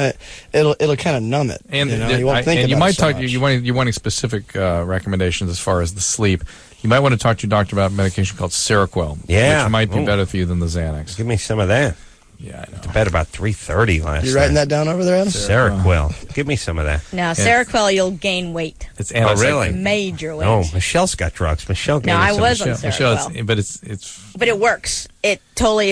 it'll kind of numb it. And you won't think about you might it so talk. much. You're wanting specific recommendations as far as the sleep. You might want to talk to your doctor about medication called Seroquel. Yeah, which might be better for you than the Xanax. Give me some of that. Yeah, I know. To bed about 3:30 last night. You writing that down over there, Adam? Seroquel. Give me some of that. Now, Seroquel, you'll gain weight. It's really? Major weight. No, Michelle's got drugs. Michelle gave me I some. was on Seroquel. But it works. It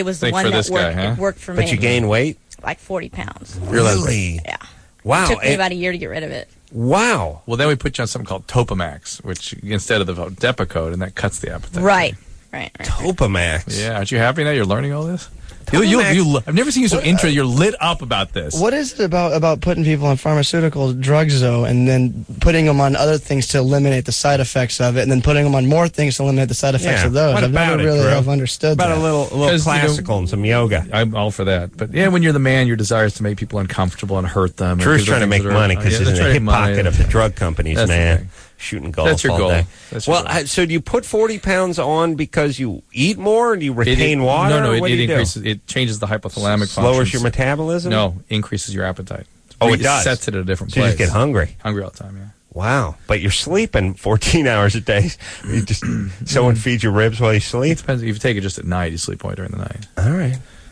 was the one that worked. It worked for me. But you gained weight? Like 40 pounds. Really? Yeah. Wow. It took me about a year to get rid of it. Wow. Well, then we put you on something called Topamax, which instead of the Depakote, and that cuts the appetite. Right. Topamax. Yeah. Aren't you happy now? You're learning all this? I've never seen you so interested. You're lit up about this. What is it about putting people on pharmaceutical drugs, though, and then putting them on other things to eliminate the side effects of it, and then putting them on more things to eliminate the side effects of those? I've never really have understood that. About a little classical and some yoga. I'm all for that. But yeah, when you're the man, your desire is to make people uncomfortable and hurt them. Drew's trying to make money because he's in the hip pocket of the drug companies, man. Shooting golf That's your all goal. day. Well, so do you put 40 pounds on because you eat more? Do you retain water? No, what it do you increases. do? It changes the hypothalamic function. Lowers your metabolism? No, increases your appetite. Oh, it does? Sets it at a different place. So you place. just get hungry? Hungry all the time, yeah. Wow. But you're sleeping 14 hours a day. You just someone feeds you ribs while you sleep? It depends. If you take it just at night, you sleep more during the night. All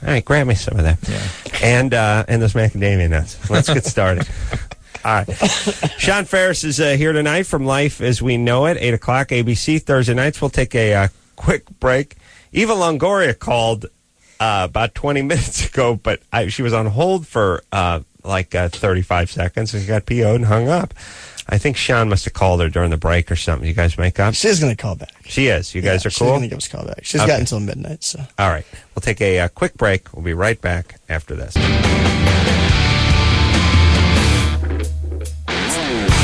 right, grab me some of that. Yeah. And those macadamia nuts. Let's get started. All right. Sean Faris is here tonight from Life as We Know It, 8 o'clock, ABC, Thursday nights. We'll take a quick break. Eva Longoria called about 20 minutes ago, but she was on hold for 35 seconds, and she got PO'd and hung up. I think Sean must have called her during the break or something. You guys make up? She's going to call back. She is. You guys are cool? She's going to give us a call back. She's got until midnight. So. All right. We'll take a quick break. We'll be right back after this.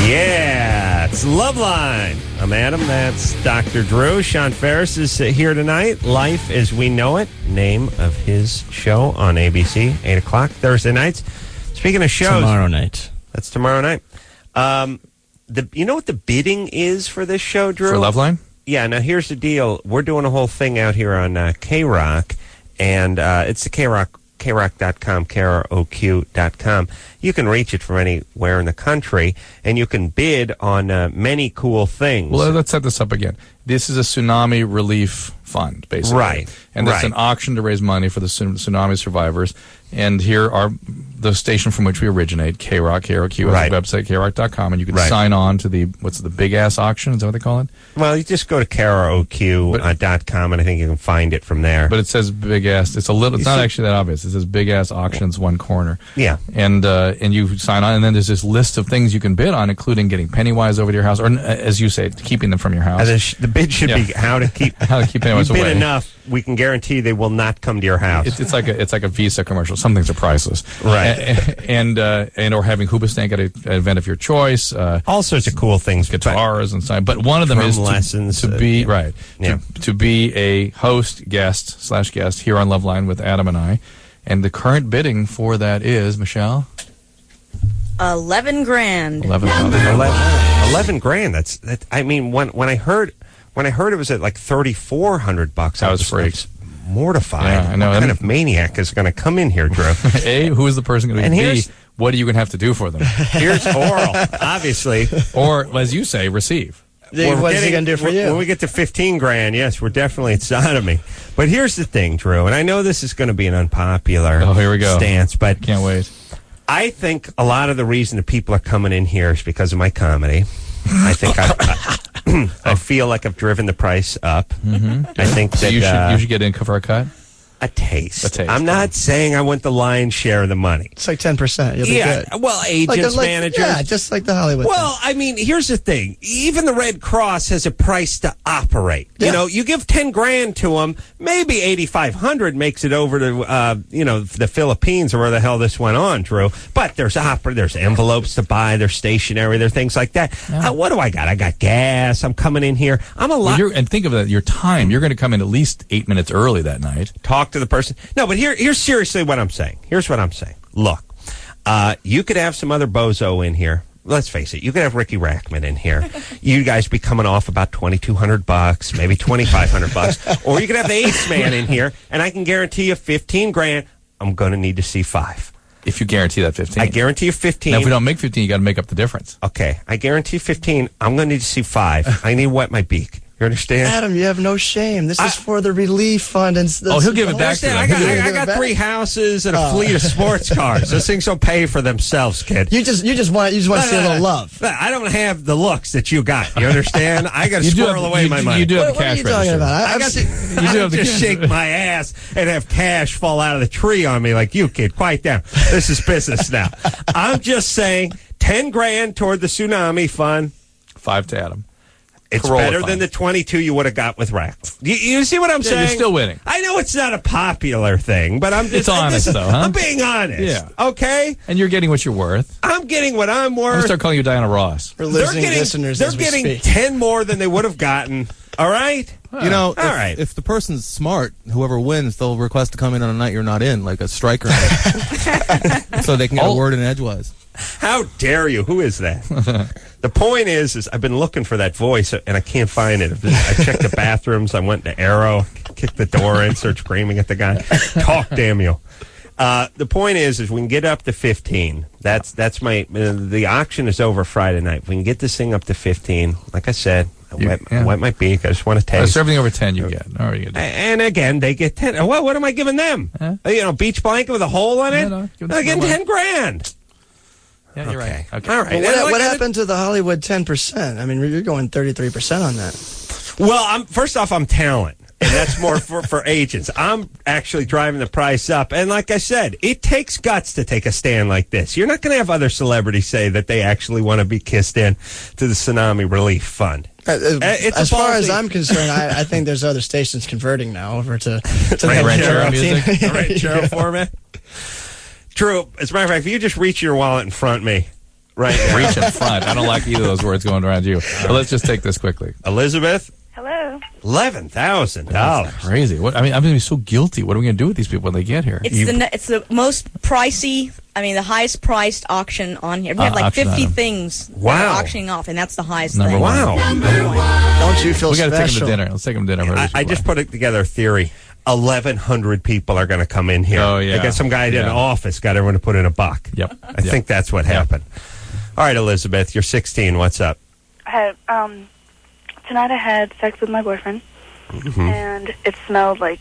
Yeah, it's LoveLine. I'm Adam. That's Dr. Drew. Sean Faris is here tonight. Life as We Know It, name of his show on ABC, 8 o'clock, Thursday nights. Speaking of shows. Tomorrow night. That's tomorrow night. You know what the bidding is for this show, Drew? For LoveLine? Yeah, now here's the deal. We're doing a whole thing out here on K-Rock, and it's the K-Rock. KROQ.com, KROQ.com. You can reach it from anywhere in the country, and you can bid on many cool things. Well, let's set this up again. This is a tsunami relief fund, basically. Right. And it's an auction to raise money for the tsunami survivors. And here are the station from which we originate, K-Rock, KROQ, is the website, kroq.com, and you can sign on to the big-ass auction? Is that what they call it? Well, you just go to KROQ.com, and I think you can find it from there. But it says big-ass. It's not actually that obvious. It says big-ass auctions, one corner. Yeah. And you sign on, and then there's this list of things you can bid on, including getting Pennywise over to your house, or, as you say, keeping them from your house. The bid should be how to keep Pennywise away. You bid enough, we can guarantee they will not come to your house. It's like a Visa commercial. Some things are priceless, right? And or having Hoobastank at an event of your choice. All sorts of cool things, guitars and stuff. But one of them is lessons to be to be a host guest here on LoveLine with Adam and I. And the current bidding for that is, Michelle, $11 grand. 11 grand. That's I mean, when I heard it was at like $3,400, I was freaked. Mortified. Yeah, I know. What kind of maniac is going to come in here, Drew? A, who is the person going to be? B, what are you going to have to do for them? Here's oral, obviously. Or, as you say, receive. What is he going to do for you? When we get to 15 grand, yes, we're definitely at sodomy. But here's the thing, Drew, and I know this is going to be an unpopular here we go. stance, but can't wait. I think a lot of the reason that people are coming in here is because of my comedy. I think I feel like I've driven the price up. Mm-hmm. I think that you should get in for a cut. A taste. I'm not saying I want the lion's share of the money. It's like 10%. You'll be good. Well, agents, managers. Yeah, just like the Hollywood Well, thing. I mean, here's the thing. Even the Red Cross has a price to operate. Yeah. You know, you give 10 grand to them, maybe 8,500 makes it over to, the Philippines or where the hell this went on, Drew. But there's envelopes to buy, there's stationery, there's things like that. Yeah. What do I got? I got gas. I'm coming in here. I'm a lot. And think of that, your time. You're going to come in at least 8 minutes early that night. Talk to the person. No, but here's seriously what I'm saying. Here's what I'm saying. Look, you could have some other bozo in here. Let's face it. You could have Ricky Rackman in here. You guys be coming off about $2,200, maybe $2,500, or you could have the Ace Man in here, and I can guarantee you 15 grand. I'm going to need to see 5. If you guarantee that 15. I guarantee you 15. Now, if we don't make 15, you got to make up the difference. Okay, I guarantee 15. I'm going to need to see 5. I need to wet my beak. You understand? Adam, you have no shame. This is for the relief fund. And he'll give it back to them. I got 3 houses and a fleet of sports cars. Those things will pay for themselves, kid. You just want to see a little love. I don't have the looks that you got. You understand? I got to squirrel away my money. You do have the cash register. What are you talking about? I don't just shake my ass and have cash fall out of the tree on me like you, kid. Quiet down. This is business now. I'm just saying 10 grand toward the tsunami fund. 5 to Adam. It's better than the 22 you would have got with Rack. You see what I'm saying? You're still winning. I know it's not a popular thing, but I'm just... It's honest, though, huh? I'm being honest. Yeah. Okay? And you're getting what you're worth. I'm getting what I'm worth. I'm going to start calling you Diana Ross. We're losing listeners They're getting 10 more than they would have gotten. All right? You know, if the person's smart, whoever wins, they'll request to come in on a night you're not in, like a striker. So they can get a word in edgewise. How dare you? Who is that? The point is I've been looking for that voice, and I can't find it. I checked the bathrooms. I went to Arrow, kicked the door in, started screaming at the guy. Talk, damn you. The point is we can get up to 15. That's my... the auction is over Friday night. If we can get this thing up to 15, like I said... Wet my beak. I just want to taste. So everything over 10 you get. All right, and again, they get 10. What am I giving them? Beach blanket with a hole on it? They're getting 10 grand. Yeah, you're right. Okay. All right. Well, what happened to the Hollywood 10%? I mean, you're going 33% on that. Well, first off, I'm talent. And that's more for agents. I'm actually driving the price up. And like I said, it takes guts to take a stand like this. You're not going to have other celebrities say that they actually want to be kissed in to the Tsunami Relief Fund. As far as I'm concerned, I think there's other stations converting now over to the Ranchero music. The Ranchero format. True. As a matter of fact, if you just reach your wallet in front of me right now. Reach in front. I don't like either of those words going around you. But let's just take this quickly. Elizabeth? Hello. $11,000. That's crazy. What? I mean, I'm going to be so guilty. What are we going to do with these people when they get here? It's the most pricey, the highest priced auction on here. We have like 50 things that are auctioning off, and that's the highest thing. Wow. Don't you feel special? We got to take them to dinner. Let's take them to dinner. I just put together a theory. 1,100 people are going to come in here. Oh, yeah. I guess some guy in an office got everyone to put in a buck. Yep. I think that's what happened. All right, Elizabeth, you're 16. What's up? Tonight I had sex with my boyfriend, and it smelled like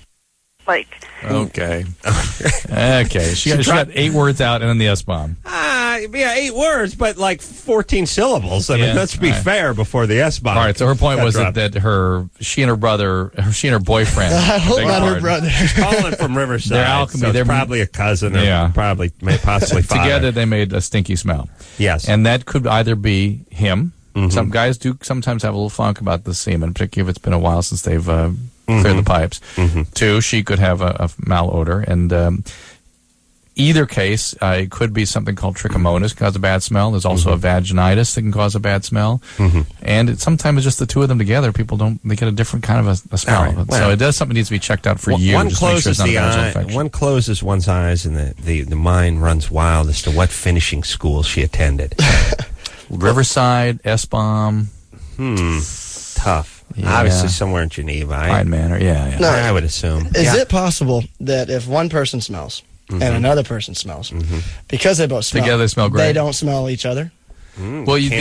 Like. Okay. Okay. She got 8 words out and then the S-bomb. Yeah, 8 words, but like 14 syllables. I mean, let's be fair before the S-bomb. All right, so her point was that she and her boyfriend. I hope not her brother. She's calling from Riverside. They're alchemy. So They're probably a cousin or possibly father. Together they made a stinky smell. Yes. And that could either be him. Mm-hmm. Some guys do sometimes have a little funk about the semen, particularly if it's been a while since they've cleared the pipes. Mm-hmm. 2, she could have a malodor. And either case, it could be something called trichomonas, cause a bad smell. There's also a vaginitis that can cause a bad smell. Mm-hmm. And sometimes it's just the two of them together. People they get a different kind of a smell. Right. Well, so it does something needs to be checked out for you. One closes one closes one's eyes, and the mind runs wild as to what finishing school she attended. Riverside, S-bomb. Tough. Yeah. Obviously somewhere in Geneva. Fine manner, yeah. No, I would assume. Is it possible that if one person smells and another person smells, because they both smell, together they smell great, they don't smell each other? Well, you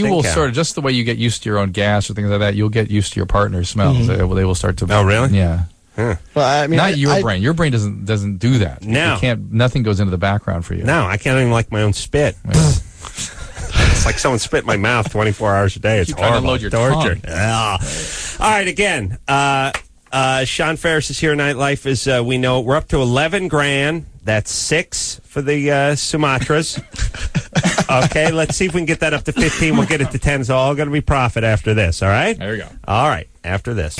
will sort of, just the way you get used to your own gas or things like that, you'll get used to your partner's smells. They will start to. Oh, really? Yeah. Huh. Well, I mean, not your brain. Your brain doesn't do that. No. Nothing goes into the background for you. No, I can't even like my own spit. It's like someone spit in my mouth 24 hours a day. It's horrible. To load your torture. All right, again, Sean Faris is here. Nightlife is, we know, we're up to 11 grand. That's 6 for the Sumatras. Okay, let's see if we can get that up to 15. We'll get it to 10. It's all going to be profit after this, all right? There you go. All right, after this.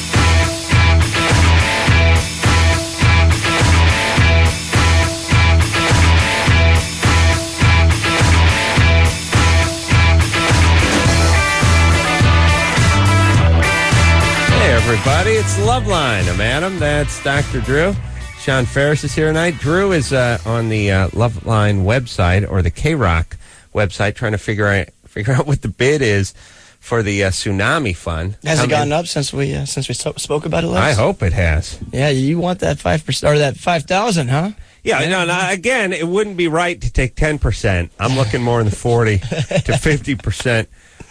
Everybody, it's LoveLine. I'm Adam. That's Dr. Drew. Sean Faris is here tonight. Drew is on the LoveLine website, or the K-Rock website, trying to figure out what the bid is for the Tsunami fund. Has it gone up since we spoke about it last? I hope it has. Yeah, you want that 5% or that 5,000, huh? Yeah, no, again, it wouldn't be right to take 10%. I'm looking more in the 40 to 50%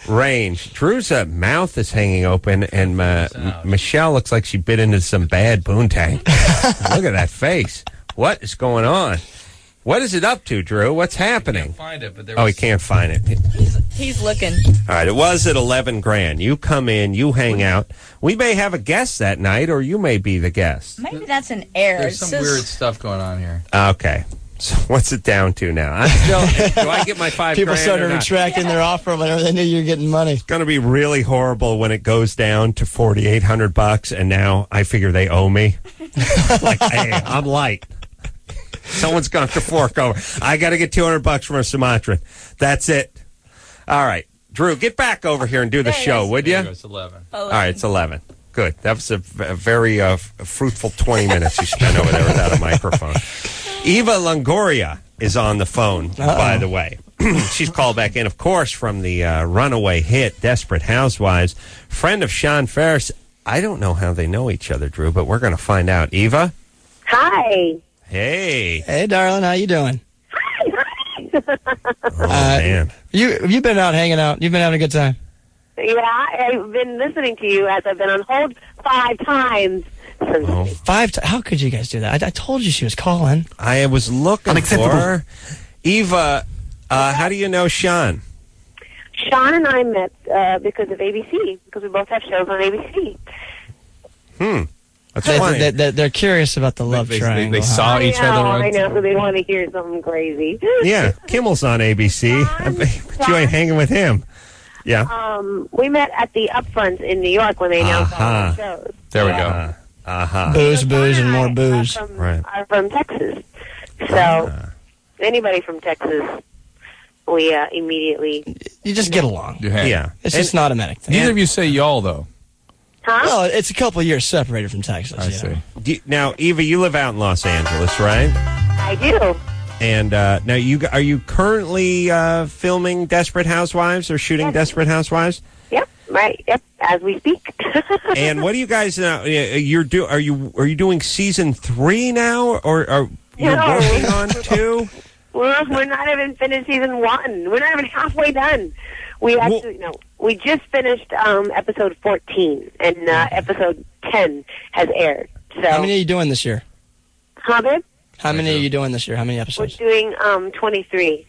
range. Drew's mouth is hanging open, and Michelle looks like she bit into some bad poontang. Look at that face. What is going on? What is it up to, Drew? What's happening? Can't find it, but he can't find it. He's looking. All right, it was at 11 grand. You come in, you hang out. We may have a guest that night, or you may be the guest. Maybe that's an error. There's some weird stuff going on here. Okay. So what's it down to now? I'm still, do I get my 5 People grand? People started retracting their offer whenever they knew you were getting money. It's going to be really horrible when it goes down to $4,800, and now I figure they owe me. Like, hey, I'm light. Someone's going to fork over. I got to get $200 from a Sumatran. That's it. All right. Drew, get back over here and do the show, would you? It's 11. All right, it's 11. Good. That was a very fruitful 20 minutes you spent over there without a microphone. Eva Longoria is on the phone, by the way. She's called back in, of course, from the runaway hit, Desperate Housewives. Friend of Sean Faris. I don't know how they know each other, Drew, but we're going to find out. Eva? Hi. Hey. Hey, darling. How you doing? Hi. Oh, man. You've been out hanging out. You've been having a good time. Yeah, I've been listening to you as I've been on hold 5 times. Oh. 5 times? How could you guys do that? I told you she was calling. I was looking for her. Eva, how do you know Sean? Sean and I met because of ABC, because we both have shows on ABC. That's funny. They're curious about the love triangle. They saw each other. I know, so they want to hear something crazy. Yeah, Kimmel's on ABC. But you ain't hanging with him. Yeah. We met at the Upfronts in New York when they announced all the shows. There we go. Booze, and more booze. I'm from Texas. So, anybody from Texas, we immediately... You just get along. Yeah. It's just an automatic thing. Neither of you say y'all, though. Huh? Well, it's a couple of years separated from Texas. I see. Now, Eva, you live out in Los Angeles, right? I do. And now, are you currently filming Desperate Housewives or shooting Desperate Housewives? Yep, right. Yep, as we speak. And what do you guys are you doing season 3 now, or are you working on 2? We're not even finished season 1. We're not even halfway done. We actually we just finished episode 14, and episode 10 has aired. So how many are you doing this year? Huh, babe? How many are you doing this year? How many We're episodes? doing 23.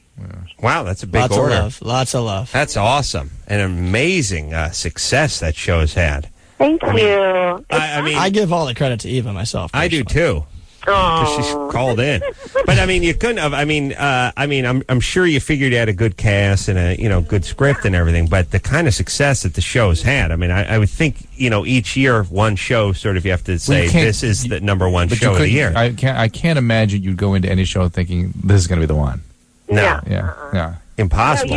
Wow, that's a big Lots order. of love. Lots of love. That's awesome. An amazing success that show's had. Thank you. I give all the credit to Eva myself. I do too. Because she's called in, but I mean, you couldn't have. I mean, I'm sure you figured you had a good cast and a good script and everything. But the kind of success that the show's had, I mean, I would think each year one show sort of you have to say this is the number one show of the year. I can't imagine you'd go into any show thinking this is going to be the one. No, yeah. Impossible.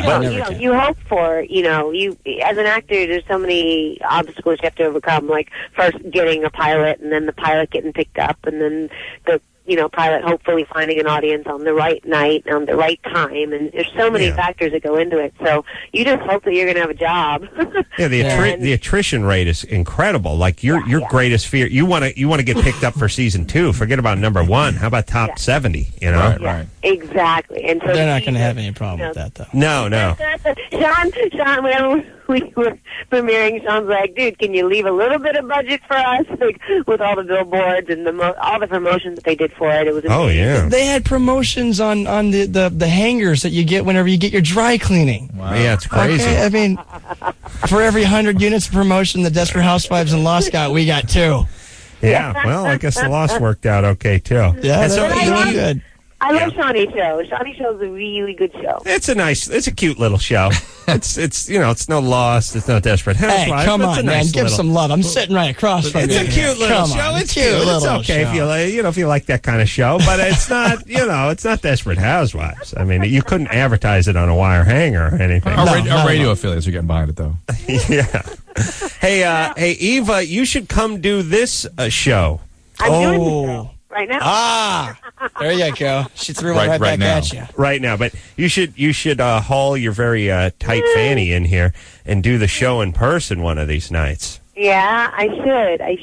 You hope for, you as an actor, there's so many obstacles you have to overcome, like first getting a pilot and then the pilot getting picked up and then the pilot hopefully finding an audience on the right night, on the right time, and there's so many factors that go into it. So you just hope that you're going to have a job. The attrition rate is incredible. Like your greatest fear, you want to get picked up for season 2. Forget about number 1. How about top 70? Right. Exactly. And so they're not going to have any problem with that, though. No. Sean, whenever we were premiering, Sean's like, dude, can you leave a little bit of budget for us, like, with all the billboards and all the promotions that they did for it? It was amazing. Oh yeah, they had promotions on the hangers that you get whenever you get your dry cleaning. Wow. Yeah, it's crazy. Okay, I mean, for every 100 units of promotion the Desperate Housewives and Lost got, we got 2. Yeah, well, I guess the Lost worked out okay too. Yeah, and so doing good. I love Shawnee's show. Shawnee's show is a really good show. It's a cute little show. It's no Lost, it's no Desperate Housewives. Hey, come on, man, give some love. I'm sitting right across from you. It's a cute little show. It's cute. It's okay if you like that kind of show, but it's not it's not Desperate Housewives. I mean, you couldn't advertise it on a wire hanger or anything. Our radio affiliates are getting behind it though. Yeah. Hey, Eva, you should come do this show. I'm doing the show right now. There you go. She threw it right back at you. Right now, but you should haul your very tight fanny in here and do the show in person one of these nights. Yeah, I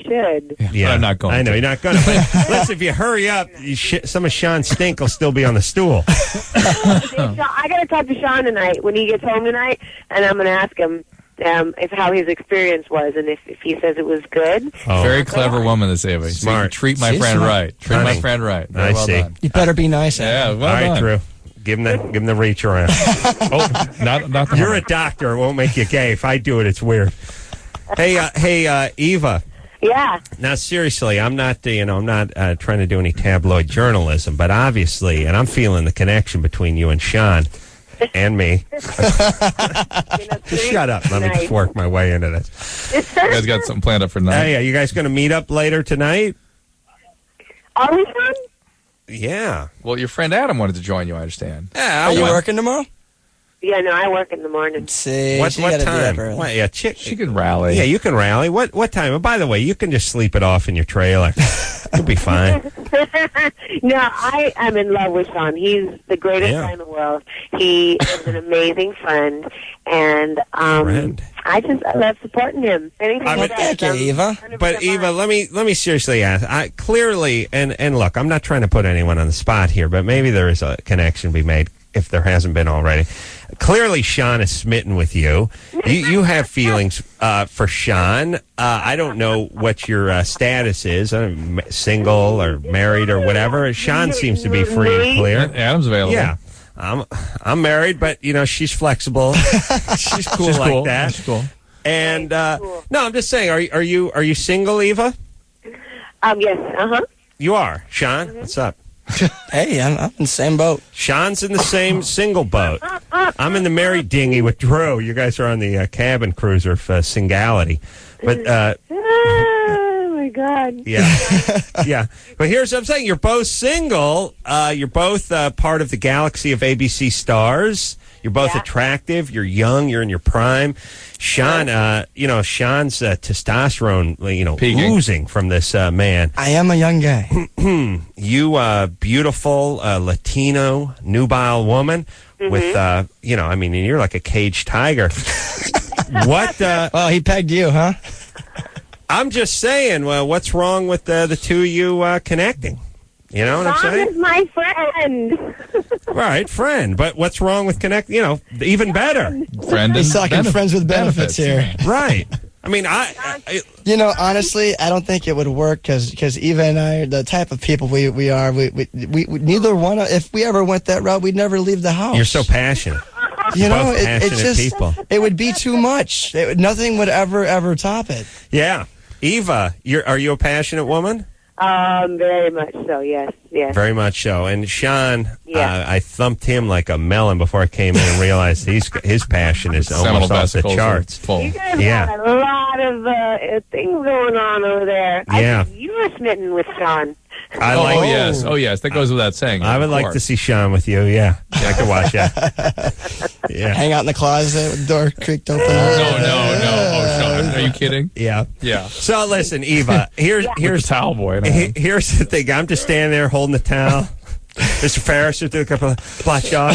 should. Yeah, I'm not going. I know you're not going to. But listen, if you hurry up, some of Sean's stink will still be on the stool. I got to talk to Sean tonight when he gets home tonight, and I'm going to ask him how his experience was, and if he says it was good. Very clever woman, this Eva. Smart. Treat my friend right. Treat my friend right. I see. Done. You better be nice. Yeah, well all right, done. Drew. Give him the reach around. Not the You're a doctor. It won't make you gay. If I do it, it's weird. Hey, Eva. Yeah. Now, seriously, I'm not trying to do any tabloid journalism, but obviously, and I'm feeling the connection between you and Sean. And me. Just shut up. Let me just work my way into this. You guys got something planned up for tonight? Yeah. You guys going to meet up later tonight? Are we fun? Yeah. Well, your friend Adam wanted to join you, I understand. Yeah. Are you working tomorrow? Yeah, no, I work in the morning. See, what time? She can rally. Yeah, you can rally. What time? Oh, by the way, you can just sleep it off in your trailer. You'll be fine. No, I am in love with Sean. He's the greatest guy in the world. He is an amazing friend, and I love supporting him. Thank you, Eva. But Eva, let me seriously ask. Clearly, and look, I'm not trying to put anyone on the spot here, but maybe there is a connection to be made if there hasn't been already. Clearly, Sean is smitten with you. You have feelings for Sean. I don't know what your status is, single or married or whatever. Sean seems to be free and clear. Adam's available. Yeah. I'm married, but she's flexible. She's cool like that. She's cool. And no, I'm just saying, are you single, Eva? Yes. You are, Sean. What's up? Hey, I'm in the same boat. Sean's in the same single boat. I'm in the married dinghy with Drew. You guys are on the cabin cruiser of singality. But oh my God. Yeah. But here's what I'm saying: you're both single. You're both part of the galaxy of ABC stars. You're both attractive. You're young. You're in your prime. Sean, Sean's testosterone, peaking, oozing from this man. I am a young guy. You, beautiful Latino nubile woman with, you're like a caged tiger. What? Well, he pegged you, huh? I'm just saying. Well, what's wrong with the two of you connecting? You know what I'm saying? Sean is my friend. Right, friend. But what's wrong with connect? Even better. Friend. He's talking friends with benefits here. Right. I mean, you know, honestly, I don't think it would work because Eva and I, the type of people we are, we neither one. If we ever went that route, we'd never leave the house. You're so passionate. You know, it's just people. It would be too much. Nothing would ever top it. Yeah, Eva, are you a passionate woman? Very much so. Yes. Very much so. And Sean, Yeah. I thumped him like a melon before I came in and realized his passion is almost off the charts. You guys have a lot of things going on over there. Yeah. You were smitten with Sean. Yes. That goes without saying. I would like to see Sean with you. Yeah, I could watch that. Yeah. Hang out in the closet with the door creaked open. No. Oh, Sean, are you kidding? Yeah. Yeah. So listen, Eva, here's the towel boy. Here's the thing. I'm just standing there holding the towel. Mr. Faris will do a couple of black jaw,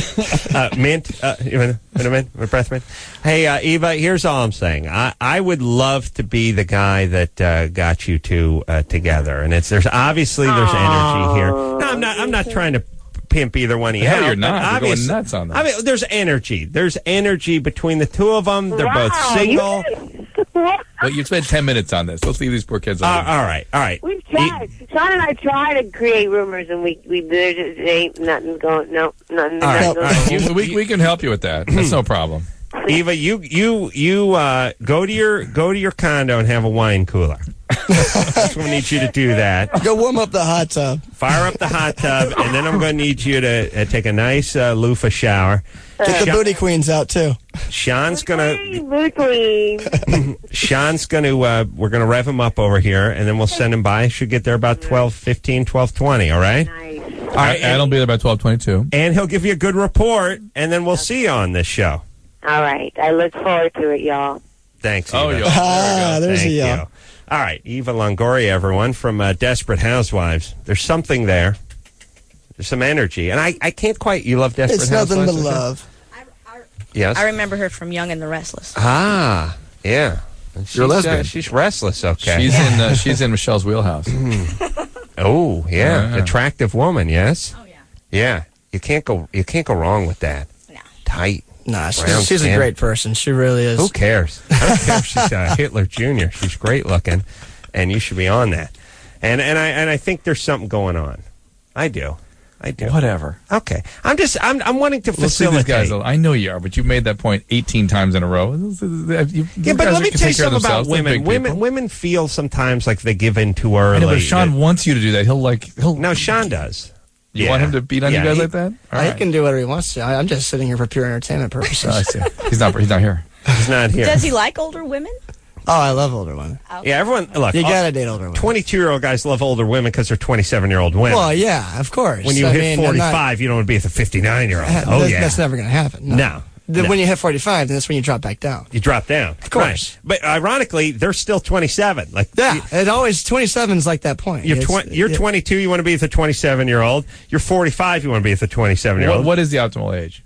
mint, breath mint. Hey, Eva, here's all I'm saying. I would love to be the guy that got you two together, and there's energy here. No, I'm not trying to pimp either one of you. Hell, you're not. You're going nuts on that. I mean, there's energy. There's energy between the two of them. They're both single. Well, you spent 10 minutes on this. Let's leave these poor kids alone. All right. We've tried. Sean and I try to create rumors, and there just ain't nothing going. No, nothing. All right. We can help you with that. That's no problem. Eva, you go to your condo and have a wine cooler. That's what I need you to do that. Go warm up the hot tub. Fire up the hot tub, and then I'm going to need you to take a nice loofah shower. Get the booty queens out too. Sean's gonna. Booty queen. Sean's gonna. We're gonna rev him up over here, and then we'll send him by. Should get there about 12:15, 12:20. All right. Nice. All right. I'll be there by 12:22. And he'll give you a good report, and then we'll see you on this show. All right. I look forward to it, y'all. Thanks, Eva. Oh, yeah. There's Thank a you. All right, Eva Longoria, everyone, from Desperate Housewives. There's something there. There's some energy. And I can't quite... You love Desperate It's Housewives? nothing but love. Yes? I remember her from Young and the Restless. Ah, yeah. You're a lesbian. She's restless, okay. She's in Michelle's wheelhouse. Oh, yeah. Yeah. Attractive woman, yes? Oh, yeah. Yeah. You can't go wrong with that. No. Tight. Nah, Brown she's a skin. great person. She really is. Who cares? I don't care if she's Hitler Jr. She's great looking, and you should be on that. And I think there's something going on. I do. Whatever. Okay. I'm wanting to Let's see these facilitate. guys. I know you are, but you've made that point 18 times in a row. Yeah, but let me tell you something about women. Women feel sometimes like they give in too early. I know, but if Sean wants you to do that, he'll. No, Sean does. You want him to beat on you guys like that? He can do whatever he wants to. I'm just sitting here for pure entertainment purposes. I see. He's not here. He's not here. Does he like older women? Oh, I love older women. Okay. Yeah, everyone, look. You gotta date older women. 22-year-old guys love older women because they're 27-year-old women. Well, yeah, of course. When you hit 45, you don't want to be with a 59-year-old. Oh, yeah. That's never going to happen. No. When you hit 45, then that's when you drop back down. You drop down. Of course. Right. But ironically, they're still 27. It always 27 is like that point. You're 22, you want to be with a 27-year-old. You're 45, you want to be with a 27-year-old. What is the optimal age?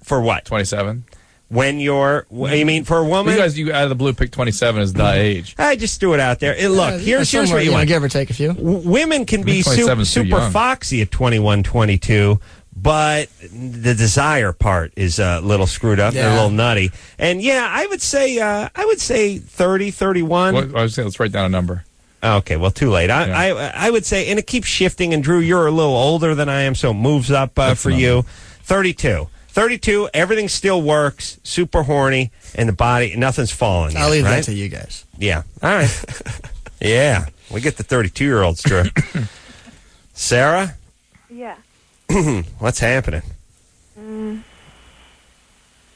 For what? 27. When you mean for a woman? You out of the blue pick 27 as the age. I just threw it out there. Look, here's what you want. Give or take a few. Women can be 27 is too super young. foxy at 21, 22, but the desire part is a little screwed up. Yeah. They're a little nutty. And yeah, I would say 30, 31. I would say let's write down a number. Okay, well, too late. I would say, and it keeps shifting. And Drew, you're a little older than I am, so it moves up for you. 32. 32, everything still works, super horny, and the body, nothing's falling. I'll leave right? that to you guys. Yeah. All right. Yeah. We get the 32-year-olds, Drew. Sarah? Yeah. What's happening?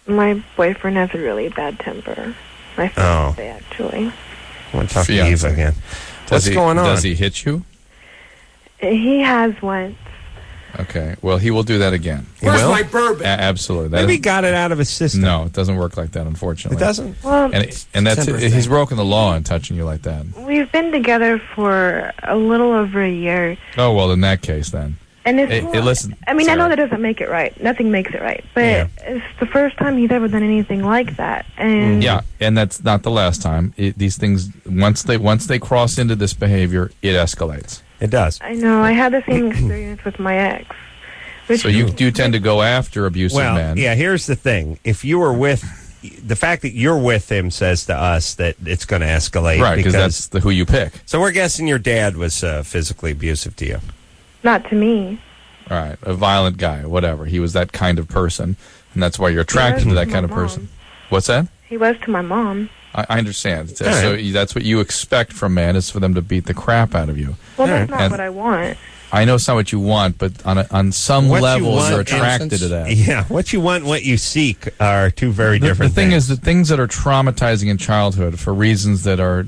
My boyfriend has a really bad temper. My fiance, actually. I want to talk to Eva again. What's going on? Does he hit you? He has once. Okay. Well, he will do that again. Where's my bourbon? Absolutely. Maybe he got it out of his system. No, it doesn't work like that, unfortunately. It doesn't? Well, and that's he's broken the law in touching you like that. we've been together for a little over a year. Oh, well, in that case, then. And it's listen, I mean, Sarah. I know that doesn't make it right. Nothing makes it right. But it's the first time he's ever done anything like that. And Yeah, and that's not the last time. These things, once they cross into this behavior, it escalates. It does. I know. I had the same experience with my ex. So you do tend to go after abusive men. Yeah, here's the thing. If you were with the fact that you're with him says to us that it's going to escalate. Right, because that's who you pick. So we're guessing your dad was physically abusive to you. Not to me. All right, a violent guy, whatever. He was that kind of person, and that's why you're attracted to that kind of person. What's that? He was to my mom. I understand. So that's what you expect from men, is for them to beat the crap out of you. Well, that's not what I want. I know it's not what you want, but on some level, you're attracted to that. Yeah, what you want and what you seek are two very different things. The thing is, the things that are traumatizing in childhood for reasons that are,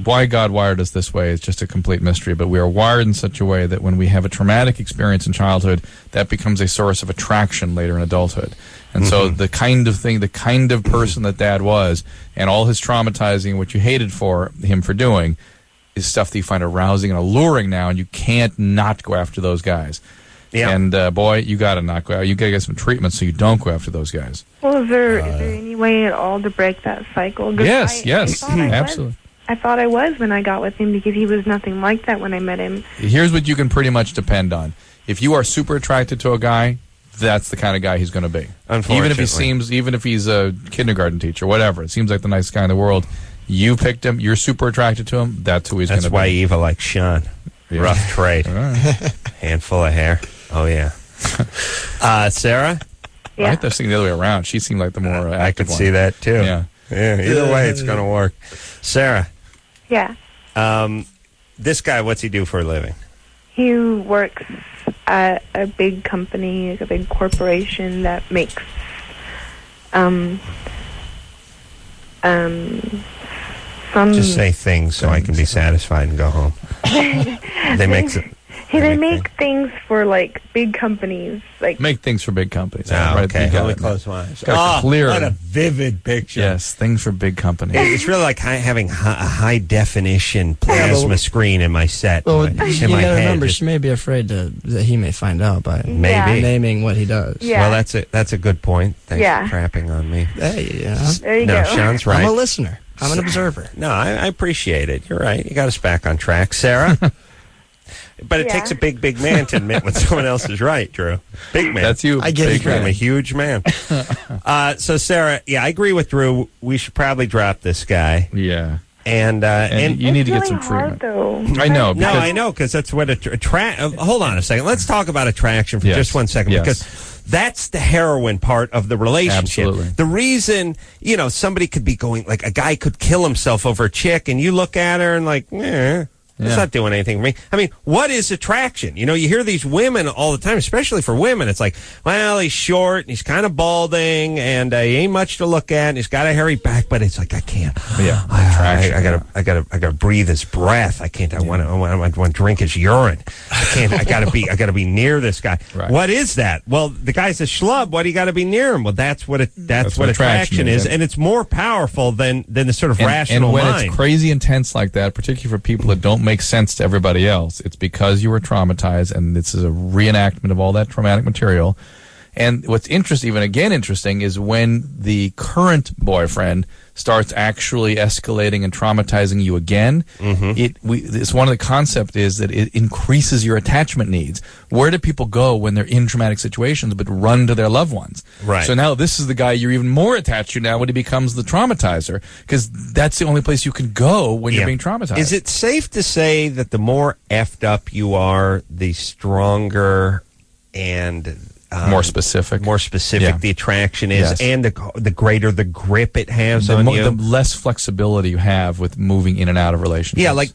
why God wired us this way is just a complete mystery, but we are wired in such a way that when we have a traumatic experience in childhood, that becomes a source of attraction later in adulthood. And so the kind of thing, the kind of person that Dad was, and all his traumatizing, what you hated for him for doing, is stuff that you find arousing and alluring now, and you can't not go after those guys. Yeah. And boy, you got to not go out. You got to get some treatment so you don't go after those guys. Well, is there any way at all to break that cycle? Yes, absolutely. I thought I was when I got with him, because he was nothing like that when I met him. Here's what you can pretty much depend on. If you are super attracted to a guy, that's the kind of guy he's going to be. Unfortunately. Even if he's a kindergarten teacher, whatever, it seems like the nicest guy in the world. You picked him. You're super attracted to him. That's who he's going to be. That's why Eva likes Sean. Yeah. Rough trade. Handful of hair. Oh, yeah. Sarah? Yeah. I was thinking the other way around. She seemed like the more active I could one. see that, too. Yeah. Either way, it's going to work. Sarah? Yeah. This guy, what's he do for a living? He works at a big company, a big corporation that makes some... Just say things so I can be satisfied and go home. They make things for, like, big companies. Make things for big companies. Okay. Let me close my eyes. Clear. What a vivid picture. Yes, things for big companies. It's really like having a high-definition plasma screen in my set. Well, in you my gotta head. remember, she may be afraid that he may find out by naming what he does. Yeah. Well, that's a good point. Thanks for crapping on me. Hey, there you go. Sean's right. I'm a listener. I'm an observer. No, I appreciate it. You're right. You got us back on track, Sarah. But it takes a big man to admit when someone else is right, Drew. Big man. That's you. I get it. I'm a huge man. So, Sarah, I agree with Drew. We should probably drop this guy. Yeah. And you need to get some hard, treatment. Though. I know. No, I know, because that's what hold on a second. Let's talk about attraction for just 1 second, because that's the heroin part of the relationship. Absolutely. The reason, somebody could be going, like, a guy could kill himself over a chick, and you look at her and like, it's not doing anything for me. I mean, what is attraction? You hear these women all the time, especially for women. It's like, well, he's short, and he's kind of balding, and he ain't much to look at, and he's got a hairy back, but it's like, I can't. Yeah. I gotta breathe his breath. I can't. I want to drink his urine. I can't. I gotta be near this guy. Right. What is that? Well, the guy's a schlub. Why do you got to be near him? Well, that's what attraction is, and it's more powerful than the sort of rational mind. And when mind. it's crazy intense like that, particularly for people that don't make sense to everybody else, it's because you were traumatized, and this is a reenactment of all that traumatic material. And what's interesting is when the current boyfriend starts actually escalating and traumatizing you again. It's one of the concept is that it increases your attachment needs. Where do people go when they're in traumatic situations but run to their loved ones? Right. So now this is the guy you're even more attached to now when he becomes the traumatizer, because that's the only place you can go when you're being traumatized. Is it safe to say that the more effed up you are, the stronger and more specific the attraction is, and the greater the grip it has on you? The less flexibility you have with moving in and out of relationships. Yeah, like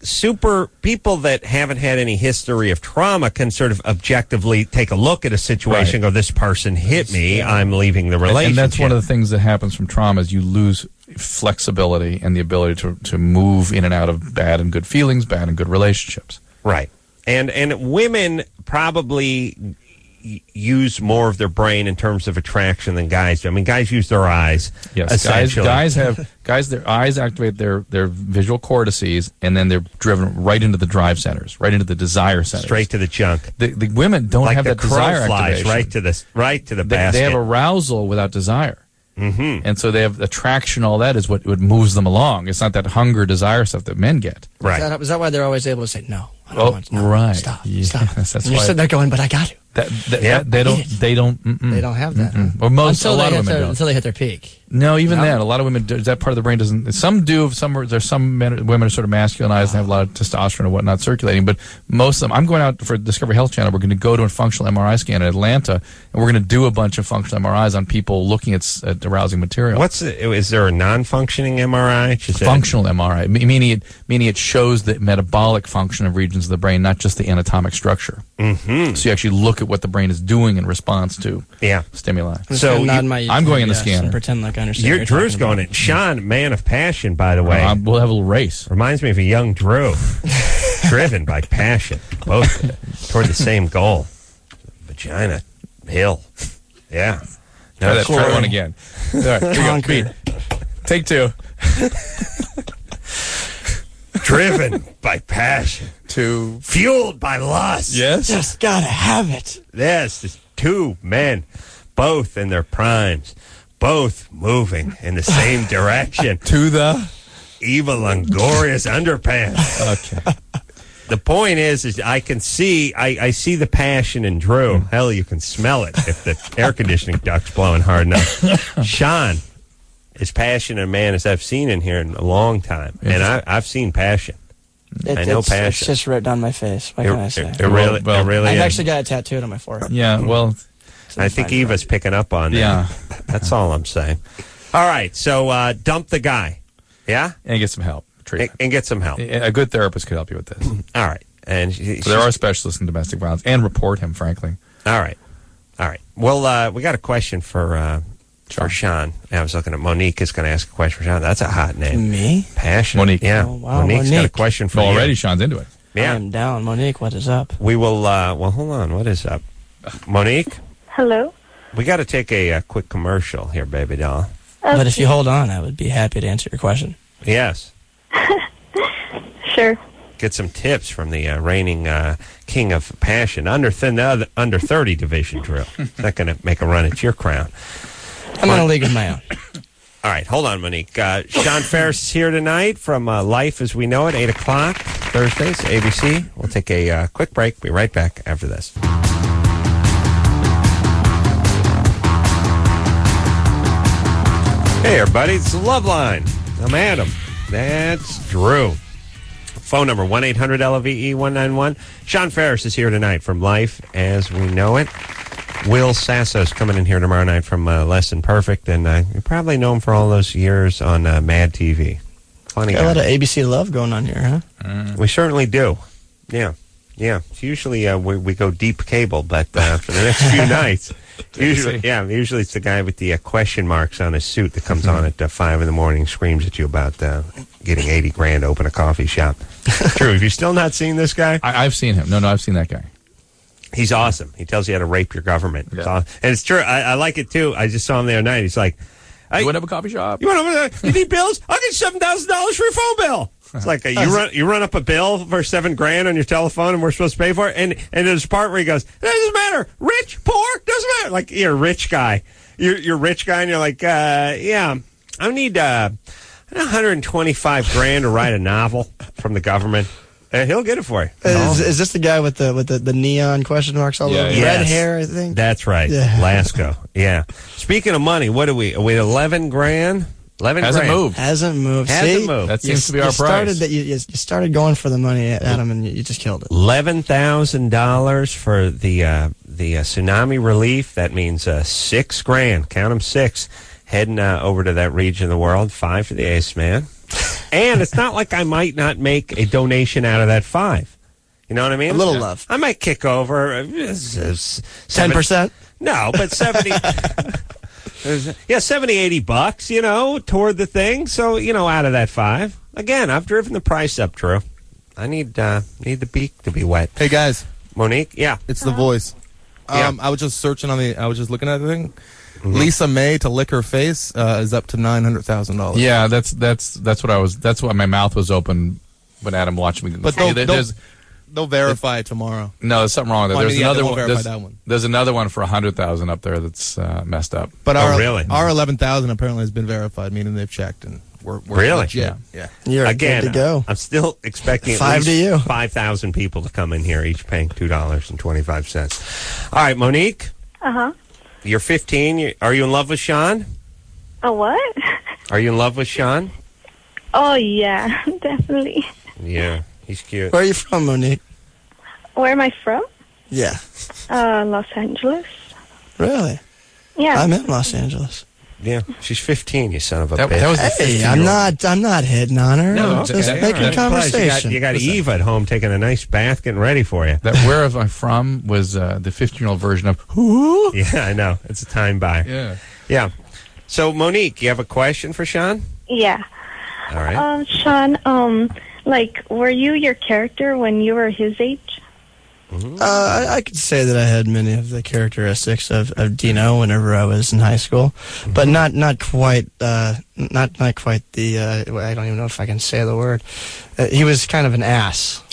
people that haven't had any history of trauma can sort of objectively take a look at a situation and go, this person hit me, I'm leaving the relationship. And that's one of the things that happens from trauma is you lose flexibility and the ability to move in and out of bad and good feelings, bad and good relationships. Right. And women probably use more of their brain in terms of attraction than guys do. I mean, guys use their eyes. Yes, guys their eyes activate their visual cortices, and then they're driven right into the drive centers, right into the desire centers, straight to the junk. The women don't have that desire activation. Right to the basket. They have arousal without desire. And so they have attraction. All that is what moves them along. It's not that hunger, desire stuff that men get. Right. Is that why they're always able to say no? I don't want to. Right. Stop. Yes, Stop. That's and you're sitting there going, but I got to. They don't have that. Huh? Well, a lot of women don't. Until they hit their peak. No, even then, a lot of women, that part of the brain doesn't. Some do. There's some women are sort of masculinized and have a lot of testosterone and whatnot circulating. But most of them, I'm going out for Discovery Health Channel. We're going to go to a functional MRI scan in Atlanta, and we're going to do a bunch of functional MRIs on people looking at arousing material. Is there a non-functioning MRI? Functional MRI, meaning it shows the metabolic function of regions of the brain, not just the anatomic structure. Mm-hmm. So you actually look at what the brain is doing in response to stimuli. So I'm going in the scanner. Pretend like I understand. Drew's going in. Sean, man of passion, by the way. We'll have a little race. Reminds me of a young Drew. Driven by passion. Both toward the same goal. Vagina hill. Yeah. Try one again. All right, here we go. Take two. Driven by passion. Fueled by lust. Yes. Just gotta have it. Yes, just two men, both in their primes. Both moving in the same direction. To the Eva Longoria's underpants. Okay. The point is I can see, I see the passion in Drew. Hell, you can smell it if the air conditioning duct's blowing hard enough. Sean is passionate a man as I've seen in here in a long time. And I've seen passion. I know passion. It's just written on my face. What can I say? It really I've is. actually got it tattooed on my forehead. Yeah, well... I think Eva's picking up on that. Yeah. That's all I'm saying. All right, so dump the guy. Yeah? And get some help. And get some help. A good therapist could help you with this. All right. And so there are specialists in domestic violence, and report him, frankly. All right. Well, we got a question for Sean. I was looking at Monique is going to ask a question for Sean. That's a hot name. Me? Passion. Monique. Yeah. Oh, wow, Monique's got a question for you. Already Sean's into it. Yeah. I am down. Monique, what is up? We will, well, hold on. What is up? Monique? Hello? We got to take a quick commercial here, baby doll. Okay. But if you hold on, I would be happy to answer your question. Yes. Sure. Get some tips from the reigning king of passion. Under 30 division drill. Is that going to make a run at your crown? I'm in a league of my own. All right, hold on, Monique. Sean Faris is here tonight from Life as We Know It, 8 o'clock, Thursdays, ABC. We'll take a quick break. Be right back after this. Hey, everybody, it's LoveLine. I'm Adam. That's Drew. Phone number, 1-800-LVE-191. Sean Faris is here tonight from Life as We Know It. Will Sasso's coming in here tomorrow night from Less Than Perfect, and you probably know him for all those years on Mad TV. Funny guy. Got a lot of ABC love going on here, huh? We certainly do. Yeah. It's usually we go deep cable, but for the next few nights... Usually it's the guy with the question marks on his suit that comes on at 5 in the morning, screams at you about getting $80,000 to open a coffee shop. True. Have you still not seen this guy? I've seen him. No, I've seen that guy. He's awesome. He tells you how to rape your government. Yeah. And it's true. I like it too. I just saw him the other night. He's like, you want to have a coffee shop? You want over there? You need bills? I'll get $7,000 for your phone bill. It's like you run up a bill for $7,000 on your telephone, and we're supposed to pay for it. And there's a part where he goes, "It doesn't matter, rich, poor, doesn't matter." Like you're a rich guy, you're a rich guy, and you're like, "Yeah, I need $125,000 to write a novel from the government." He'll get it for you. Is this the guy with the neon question marks all over? Red hair, I think. That's right, Lasco. Yeah. Speaking of money, what are we? Are we $11,000? Hasn't moved. Hasn't moved. That seems to be our price. You started going for the money, Adam, and you just killed it. $11,000 for the tsunami relief. That means $6,000. Count them, 6. Heading over to that region of the world. 5 for the Ace Man. And it's not like I might not make a donation out of that 5. You know what I mean? A little love. I might kick over 10%. No, but 70. 70, $80, toward the thing. So, out of that 5. Again, I've driven the price up, Drew. I need the beak to be wet. Hey, guys. Monique? Yeah. It's the voice. I was just searching I was just looking at the thing. Mm-hmm. Lisa May to lick her face is up to $900,000. Yeah, that's why my mouth was open when Adam watched me. But they'll verify it tomorrow. No, there's something wrong with it. There's another one. There's another one for $100,000 up there that's messed up. But really? Our 11,000 apparently has been verified, meaning they've checked and We're really? Legit. Yeah. You're Again, good to go. I'm still expecting at 5 to least you. 5,000 people to come in here, each paying $2.25. All right, Monique, Uh-huh. you're 15. Are you in love with Sean? A what? Are you in love with Sean? Oh, yeah, definitely. Yeah, he's cute. Where are you from, Monique? Where am I from? Yeah. Los Angeles. Really? Yeah. I'm in Los Angeles. Yeah, she's 15, you son of a That bitch. was the Hey, 15-year-old. I'm not hitting on her. No, Just okay, making all right. conversation. You got Eva at home taking a nice bath, getting ready for you. That where am I from was the 15-year-old version of who? Yeah, I know. It's a time buy. Yeah. Yeah. So, Monique, you have a question for Sean? Yeah. All right. Sean, like, were you your character when you were his age? I could say that I had many of the characteristics of Dino whenever I was in high school, but not quite not quite the I don't even know if I can say the word. He was kind of an ass.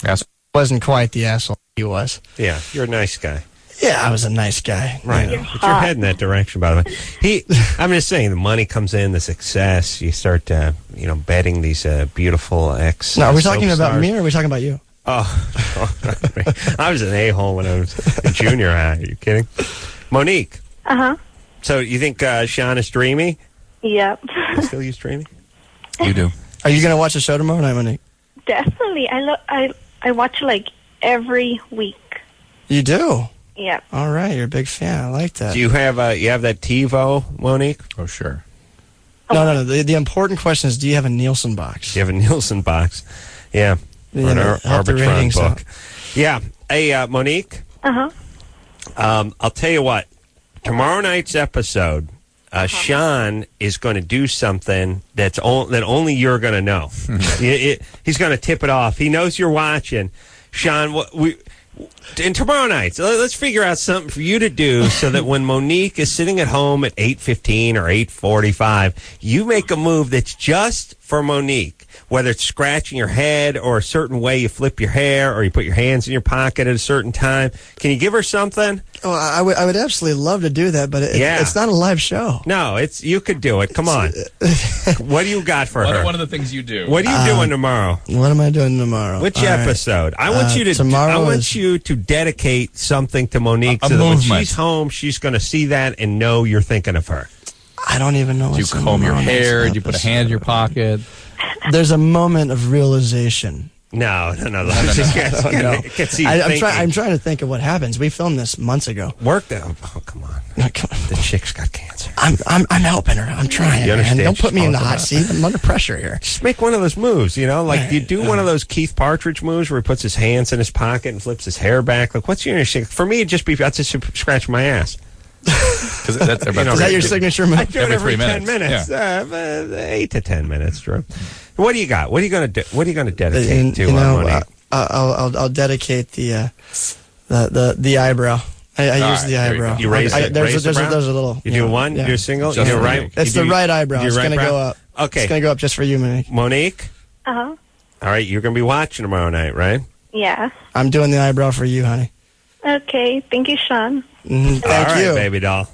Wasn't quite the asshole he was. Yeah, you're a nice guy. Yeah, I was a nice guy. Right. You know. But you're heading that direction, by the way. I'm just saying, the money comes in, the success. You start, betting these beautiful ex. No, are we talking soap about stars. me or are we talking about you? Oh, I was an a-hole when I was in junior high. Are you kidding? Monique. Uh-huh. So you think Sean is dreamy? Yep. You still use dreamy? You do. Are you going to watch the show tomorrow night, Monique? Definitely. I watch like every week. You do? Yeah. All right, you're a big fan. I like that. Do you have that TiVo, Monique? Oh, sure. No. The important question is, do you have a Nielsen box? You have a Nielsen box. Yeah. You Or an know, help the Arbitron ratings book. out. Yeah. Hey, Monique. Uh-huh. I'll tell you what. Tomorrow night's episode, Sean is going to do something that only you're going to know. He's going to tip it off. He knows you're watching. Sean, and tomorrow night, so let's figure out something for you to do so that when Monique is sitting at home at 8:15 or 8:45, you make a move that's just for Monique. Whether it's scratching your head or a certain way you flip your hair or you put your hands in your pocket at a certain time. Can you give her something? Oh, I would absolutely love to do that, but it's not a live show. No, you could do it. Come on. What do you got for her? One of the things you do. What are you doing tomorrow? What am I doing tomorrow? Which All right. episode? I want you to. Tomorrow I want you to dedicate something to Monique, A so that when movement. she's home, she's going to see that and know you're thinking of her. I don't even know. Do you comb your hair? Do you put a hand in your pocket? There's a moment of realization. No. I'm trying to think of what happens. We filmed this months ago. Work them. Oh, come on. The chick's got cancer. I'm helping her. I'm trying. You understand? Man. Don't put me in the She's hot seat. I'm under pressure here. Just make one of those moves, like you do one of those Keith Partridge moves where he puts his hands in his pocket and flips his hair back. Like, what's your initiative? For me, it'd just be, I'd just scratch my ass. Because that's Is that your signature move? I do it every 3 10 minutes. 8 to 10 minutes, Drew. What do you got? What are you going to do? What are you going to dedicate to Monique? I'll dedicate the eyebrow. I use the eyebrow. You raise it. There's a little. You do one. You do a single. You do right. It's the right eyebrow. It's going to go up. Okay. It's going to go up just for you, Monique. Monique. Uh-huh. All right. You're going to be watching tomorrow night, right? Yeah. I'm doing the eyebrow for you, honey. Okay. Thank you, Sean. Thank All right, you, baby doll.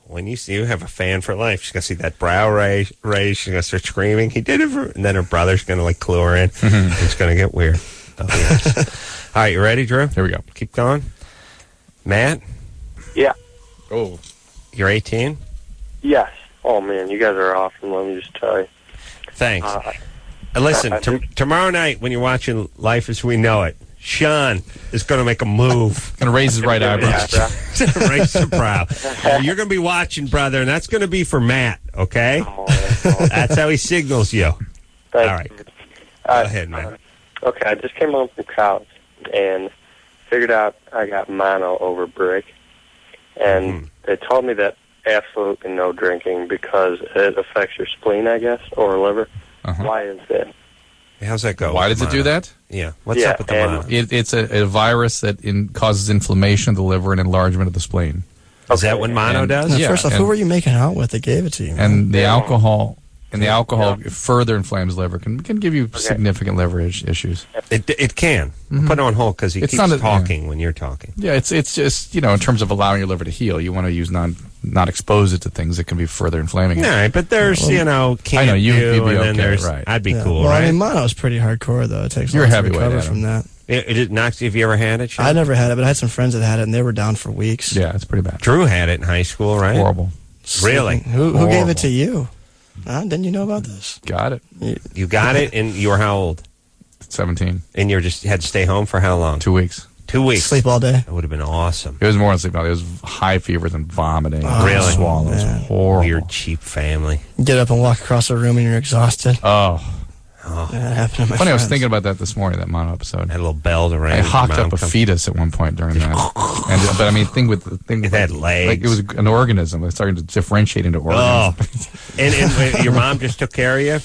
When you have a fan for life, she's gonna see that brow raise. She's gonna start screaming. He did it, and then her brother's gonna clue her in. It's gonna get weird. All right, you ready, Drew? Here we go. Keep going. Matt. Yeah. Oh. You're 18. Yes. Oh man, you guys are awesome. Let me just tell you. Thanks. Listen, tomorrow night when you're watching Life as We Know It, Sean is going to make a move. Going to raise his right eyebrow. Raise the brow. You're going to be watching, brother, and that's going to be for Matt, okay? That's how he signals you. Thank All right. you. Go ahead, man. Okay, I just came home from college and figured out I got mono over brick. And they told me that absolutely no drinking because it affects your spleen, I guess, or liver. Why is that? How's that go? Why does it do that? Yeah. What's up with the mono? It's a virus that causes inflammation of the liver and enlargement of the spleen. Is that what mono does? Now, first off, who were you making out with that gave it to you? Man? And the alcohol further inflames liver, can give you significant liver issues. It can. Put it on hold because he keeps talking when you're talking. Yeah, it's just, in terms of allowing your liver to heal, you want to use not expose it to things that can be further inflaming. All right, but there's, can't I know, you'd be and then okay, there's, right. I'd be cool, Well, right? I mean, mono's pretty hardcore, though. It takes a You're lot to heavyweight, recover Adam. from that. It knocks. Have you ever had it, Sean? I never had it, but I had some friends that had it, and they were down for weeks. Yeah, it's pretty bad. Drew had it in high school, right? Horrible. Really? Who gave it to you? Didn't you know about this? Got it. You got it, and you were how old? 17. And you just had to stay home for how long? 2 weeks. 2 weeks. Sleep all day? That would have been awesome. It was more than sleep. It was high fevers and vomiting. Really? Swallows. Man. Horrible. Weird, cheap family. Get up and walk across the room, and you're exhausted. Oh. That happened to my Funny, I was friends. thinking about that this morning, that mono episode. Had a little bell to ring. I hawked up a fetus at one point during that. But I mean, It had legs. Like, it was an organism. It was starting to differentiate into organisms. And your mom just took care of you?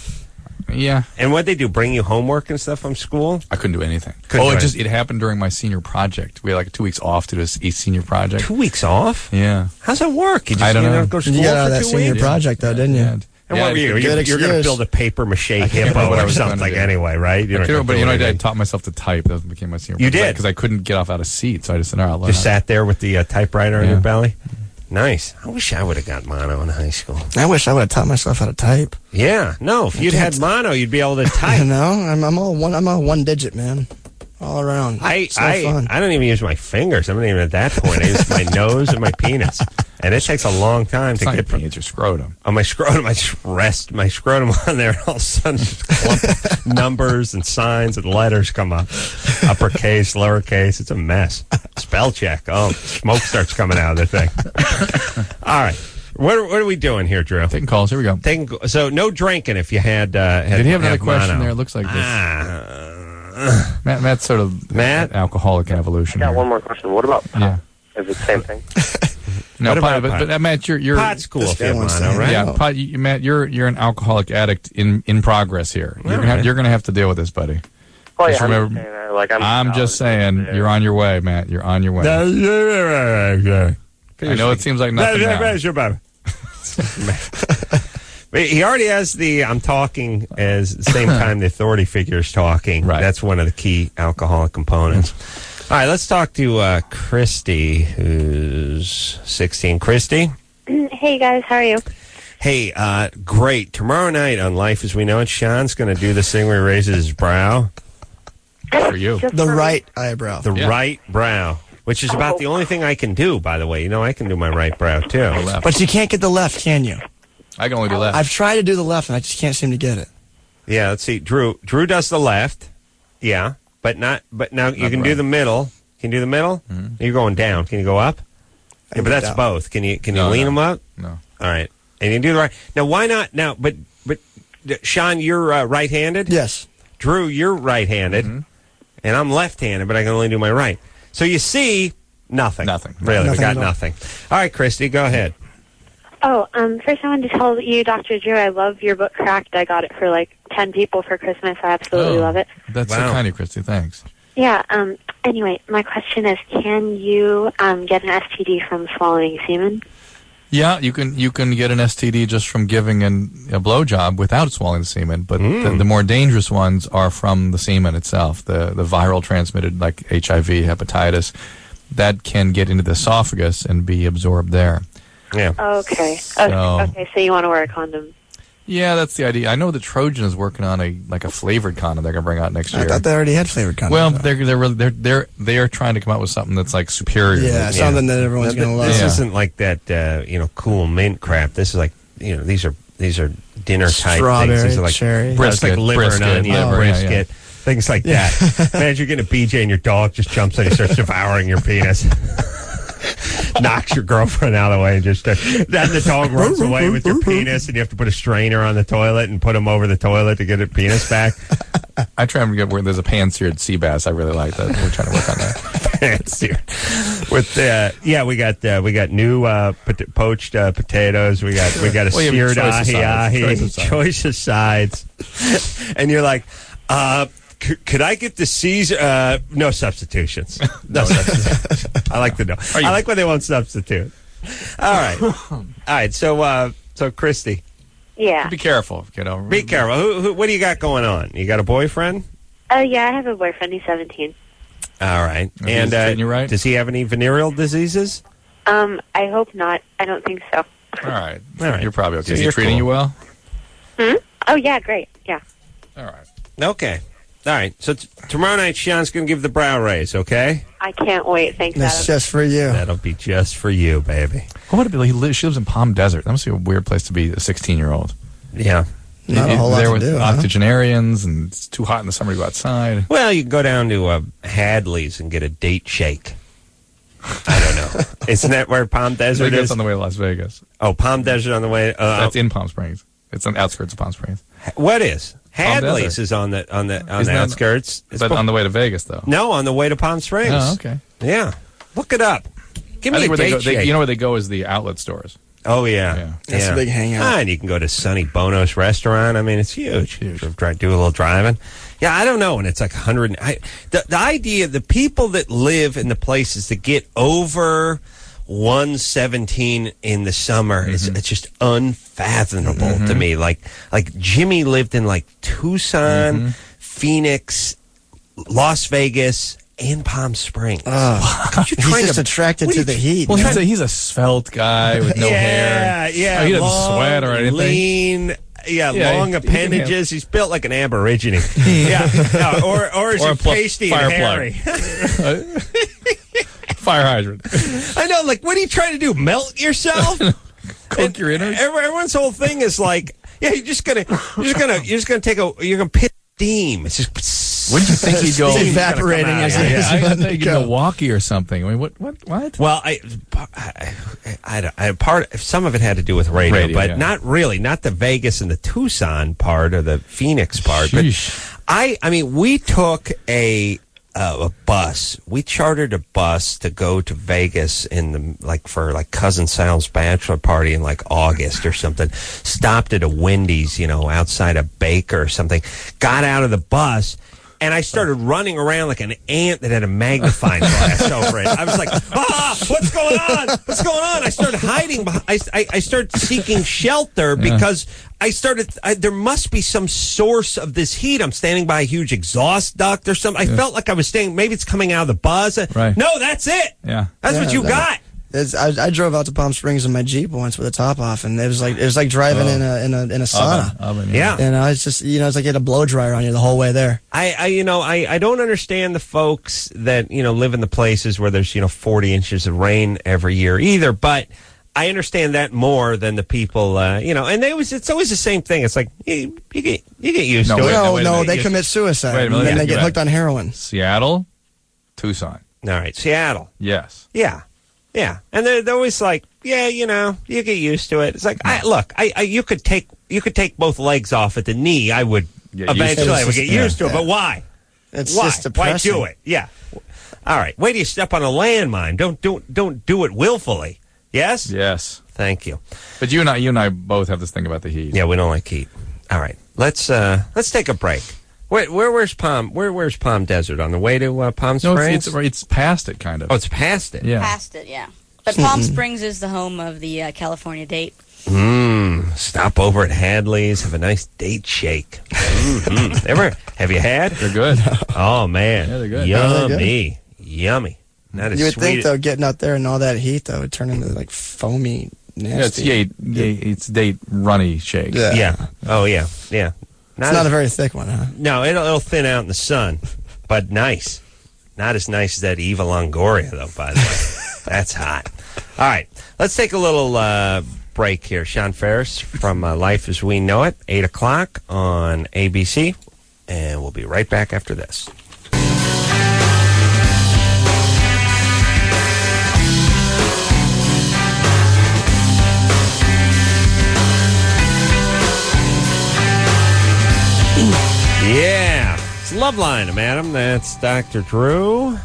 Yeah. And what'd they do? Bring you homework and stuff from school? I couldn't do anything. Couldn't do It happened during my senior project. We had like 2 weeks off to do a senior project. 2 weeks off? Yeah. How's that work? You just I don't know. Go to school You got out for of that 2 senior weeks? project, though, didn't you? Yeah. And what were you? You're going to build a paper mache hippo what I or was something gonna do. anyway, right? But I taught myself to type. That became my senior You project. did? Because I couldn't get off out of seat, so I just said, all right, I'll learn Just how to-" sat there with the typewriter on Yeah. your belly? Nice. I wish I would have got mono in high school. I wish I would have taught myself how to type. Yeah. No, if you'd had mono, you'd be able to type. No, I'm all one digit, man. All around. It's no fun. I don't even use my fingers. I'm not even at that point. I use my nose and my penis. And it takes a long time It's to not get your penis, your scrotum. on my scrotum. I just rest my scrotum on there, and all of a sudden, just clump of numbers and signs and letters come up. Uppercase, lowercase. It's a mess. Spell check. Oh, smoke starts coming out of the thing. All right. What are we doing here, Drew? Taking calls. Here we go. So no drinking if you had. Did he have another mono. question there? It looks like this. Matt's sort of alcoholic in evolution. I got here. one more question. What about pot? Yeah. Is it the same thing? No, What about pot, but Matt, you're Pot's cool if you have one's mono, saying, right? Yeah, pot, Matt, you're an alcoholic addict in progress here. You're gonna have to deal with this, buddy. Oh, Just yeah, remember, I'm just saying, you're on your way, Matt. You're on your way. I know it seems like nothing now. He already has the I'm talking as the same time the authority figure is talking. Right. That's one of the key alcoholic components. All right, let's talk to Christy, who's 16. Christy? Hey, guys. How are you? Hey, great. Tomorrow night on Life as We Know It, Sean's going to do this thing where he raises his brow. For you. The right eyebrow. The right brow, which is about the only thing I can do, by the way. You know, I can do my right brow, too. But you can't get the left, can you? I can only do left. I've tried to do the left, and I just can't seem to get it. Yeah, let's see. Drew does the left. Yeah, but now you can do the middle. Can you do the middle? Mm-hmm. You're going down. Can you go up? Yeah, but that's both. Can you lean them up? No. All right. And you can do the right. Now, why not? Now, but Sean, you're right-handed? Yes. Drew, you're right-handed. Mm-hmm. And I'm left-handed, but I can only do my right. So you see, nothing. Nothing. Really, we got at all. nothing. All right, Christy, go ahead. Oh, first I wanted to tell you, Dr. Drew, I love your book, Cracked. I got it for like 10 people for Christmas. I absolutely love it. That's so kind of Christy. Thanks. Yeah, anyway, my question is, can you get an STD from swallowing semen? Yeah, you can get an STD just from giving a blowjob without swallowing the semen, but the more dangerous ones are from the semen itself, the viral transmitted, like HIV, hepatitis, that can get into the esophagus and be absorbed there. Yeah. Okay, so you want to wear a condom. Yeah, that's the idea. I know that Trojan is working on a flavored condom they're gonna bring out next year. I thought they already had flavored condoms. Well, they're trying to come out with something that's like superior. Yeah, something that everyone's gonna love. This isn't like that cool mint crap. This is like these are dinner type Strawberry, things. These are like cherry. brisket, like liver and onion, brisket, yeah. things like that. Imagine you're getting a BJ and your dog just jumps in and starts devouring your penis. Knocks your girlfriend out of the way and just then the dog runs away with your penis and you have to put a strainer on the toilet and put him over the toilet to get the penis back. I try and get where there's a pan-seared sea bass. I really like that. We're trying to work on that. Pan-seared. With we got new poached potatoes. We got a seared ahi-ahi, choice of sides. And you're like, could I get the Caesar? No substitutions. No substitutions. I like to know. I like when they won't substitute. All right. So Christy. Yeah. Be careful, kiddo. Be careful. What do you got going on? You got a boyfriend? Oh, yeah, I have a boyfriend. He's 17. All right. And does he have any venereal diseases? I hope not. I don't think so. All right. All right. You're probably okay. So Is he you're treating cool. you well? Oh, yeah, great. Yeah. All right. Okay. All right. So tomorrow night, Sean's going to give the brow raise, okay? I can't wait. Thanks, That's Adam. just for you. That'll be just for you, baby. What would it be? She lives in Palm Desert. That must be a weird place to be a 16-year-old. Yeah. Not a whole lot there to with do, huh? octogenarians, and it's too hot in the summer to go outside. Well, you can go down to Hadley's and get a date shake. I don't know. Isn't that where Palm I Desert think is? it's on the way to Las Vegas. Oh, Palm Desert on the way. That's in Palm Springs. It's on the outskirts of Palm Springs. What is? Hadley's Desert. is on the Isn't that- outskirts. It's But on the way to Vegas, though. No, on the way to Palm Springs. Oh, okay. Yeah. Look it up. Give I me think a where they date go, shake. you know where they go is the outlet stores. Oh, yeah. That's a big hangout. And you can go to Sonny Bono's restaurant. I mean, it's huge. Do a little driving. Yeah, I don't know. And it's like 100. The idea, the people that live in the places that get over 117 in the summer, it's just unfathomable to me. Like Jimmy lived in like Tucson, Phoenix, Las Vegas, and Palm Springs. He's just attracted to the heat. Well, man. he's a svelte guy with no hair. Yeah, Oh, he doesn't long, sweat or anything. Lean. Yeah, long he can appendages. He's built like an aborigine. Yeah, or is Or he a pasty and fire hairy? Fire hydrant. I know. Like, what are you trying to do? Melt yourself? Cook your innards? Everyone's whole thing is like, yeah, you're just gonna piss steam. It's just. Wouldn't you think he'd go? He's evaporating as he is. I think he'd go Milwaukee or something. I mean, what? Well, some of it had to do with radio, but yeah. not really. Not the Vegas and the Tucson part or the Phoenix part. Sheesh. But I mean, we took a bus. We chartered a bus to go to Vegas for cousin Sal's bachelor party in like August or something. Stopped at a Wendy's, outside of Baker or something. Got out of the bus. And I started running around like an ant that had a magnifying glass over it. I was like, what's going on? What's going on? I started hiding. I started seeking shelter because there must be some source of this heat. I'm standing by a huge exhaust duct or something. I felt like I was maybe it's coming out of the buzz. Right. No, that's it. Yeah. That's what you got. I drove out to Palm Springs in my Jeep once with the top off, and it was like driving in a sauna. Oven, yeah. It's just it's like you had a blow dryer on you the whole way there. I don't understand the folks that live in the places where there's 40 inches of rain every year either, but I understand that more than the people and it's always the same thing. It's like you get used to it. No, they commit suicide and then they get hooked on heroin. Seattle, Tucson. All right, Seattle. Yes. Yeah. Yeah, and they're always like, yeah, you get used to it. It's like, you could take both legs off at the knee. I would eventually I would get used to it, but why? It's why? just depressing. Why do it? Yeah. All right. Wait till you step on a landmine. Don't do it willfully. Yes. Yes. Thank you. But you and I both have this thing about the heat. Yeah, we don't like heat. All right. Let's take a break. Where's Palm Desert? On the way to Palm Springs? No, it's past it, kind of. Oh, it's past it. Yeah. Past it, yeah. But Palm Springs is the home of the California date. Stop over at Hadley's, have a nice date shake. Have you had? They're good. Oh man, yeah, they're good. Yummy, yummy. Not as You would sweet. think though, getting out there and all that heat though, would turn into like foamy, nasty. It's date runny shake. Yeah. Oh yeah. It's not a very thick one, huh? No, it'll thin out in the sun, but nice. Not as nice as that Eva Longoria, though, by the way. That's hot. All right, let's take a little break here. Sean Faris from Life as We Know It, 8 o'clock on ABC, and we'll be right back after this. Yeah, it's LoveLine, madam. That's Dr. Drew.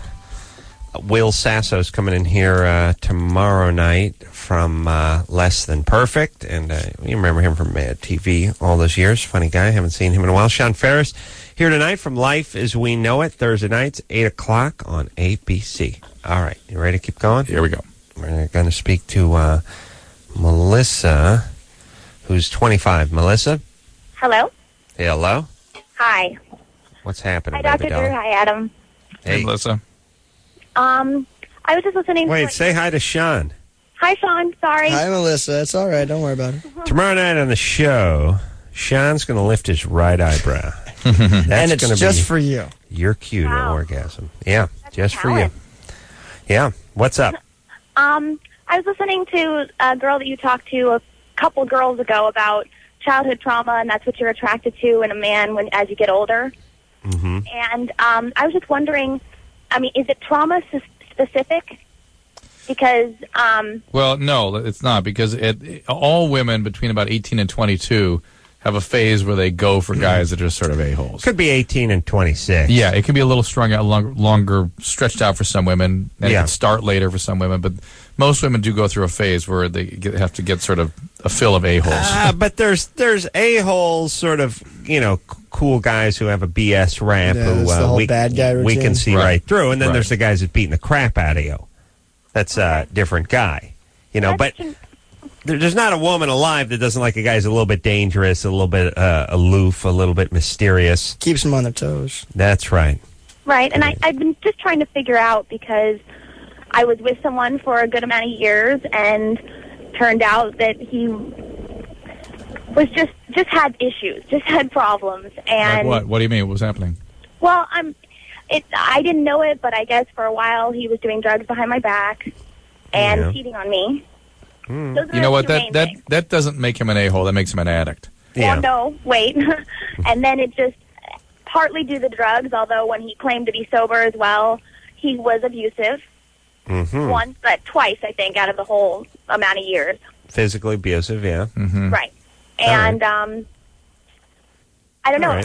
Will Sasso's coming in here tomorrow night from Less Than Perfect, and you remember him from TV all those years. Funny guy. Haven't seen him in a while. Sean Faris here tonight from Life as We Know It, Thursday nights, 8 o'clock on ABC. All right, you ready to keep going? Here we go. We're going to speak to Melissa, who's 25. Melissa? Hello? Hello? Hi. What's happening, Hi, baby Dr. Drew. doll? Hi, Adam. Hey, Melissa. I was just listening Wait, to... say hi to Sean. Hi, Sean. Sorry. Hi, Melissa. It's all right. Don't worry about it. Tomorrow night on the show, Sean's going to lift his right eyebrow. And it's just for you. Your cue to orgasm. Yeah, just for you. Yeah. What's up? I was listening to a girl that you talked to a couple girls ago about childhood trauma, and that's what you're attracted to in a man as you get older. Mm-hmm. And I was just wondering, I mean, is it trauma specific? Because well, no, it's not, because all women between about 18 and 22 have a phase where they go for guys that are sort of a-holes. Could be 18 and 26. Yeah, it can be a little strung out, longer, stretched out for some women, and it can start later for some women, but most women do go through a phase where they have to get sort of a fill of a-holes. But there's a-holes, sort of, cool guys who have a BS rap who bad guy we can see right through, and then Right. there's the guys that beating the crap out of you. That's a different guy, but there's not a woman alive that doesn't like a guy who's a little bit dangerous, a little bit aloof, a little bit mysterious. Keeps them on their toes. That's right. Right, and I've been just trying to figure out, because I was with someone for a good amount of years, and turned out that he was just had issues, just had problems. And Like what? What do you mean? What was happening? well, I didn't know it, but I guess for a while he was doing drugs behind my back and cheating on me. Those are You know what? the main things. That doesn't make him an a-hole. That makes him an addict. Well, no, wait. And then it just partly due to the drugs, although when he claimed to be sober as well, he was abusive. Once, but twice, I think, out of the whole amount of years. Physically abusive, yeah. Right. And I don't know.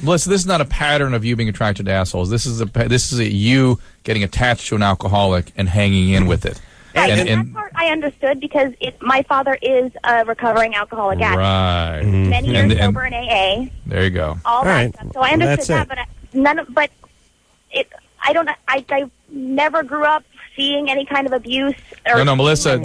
Melissa, this is not a pattern of you being attracted to assholes. This is you getting attached to an alcoholic and hanging in with it. Right, and that part I understood, because my father is a recovering alcoholic addict. Right. Many years sober in AA. There you go. All that stuff. So I understood that, but I never grew up seeing any kind of abuse. No, Melissa,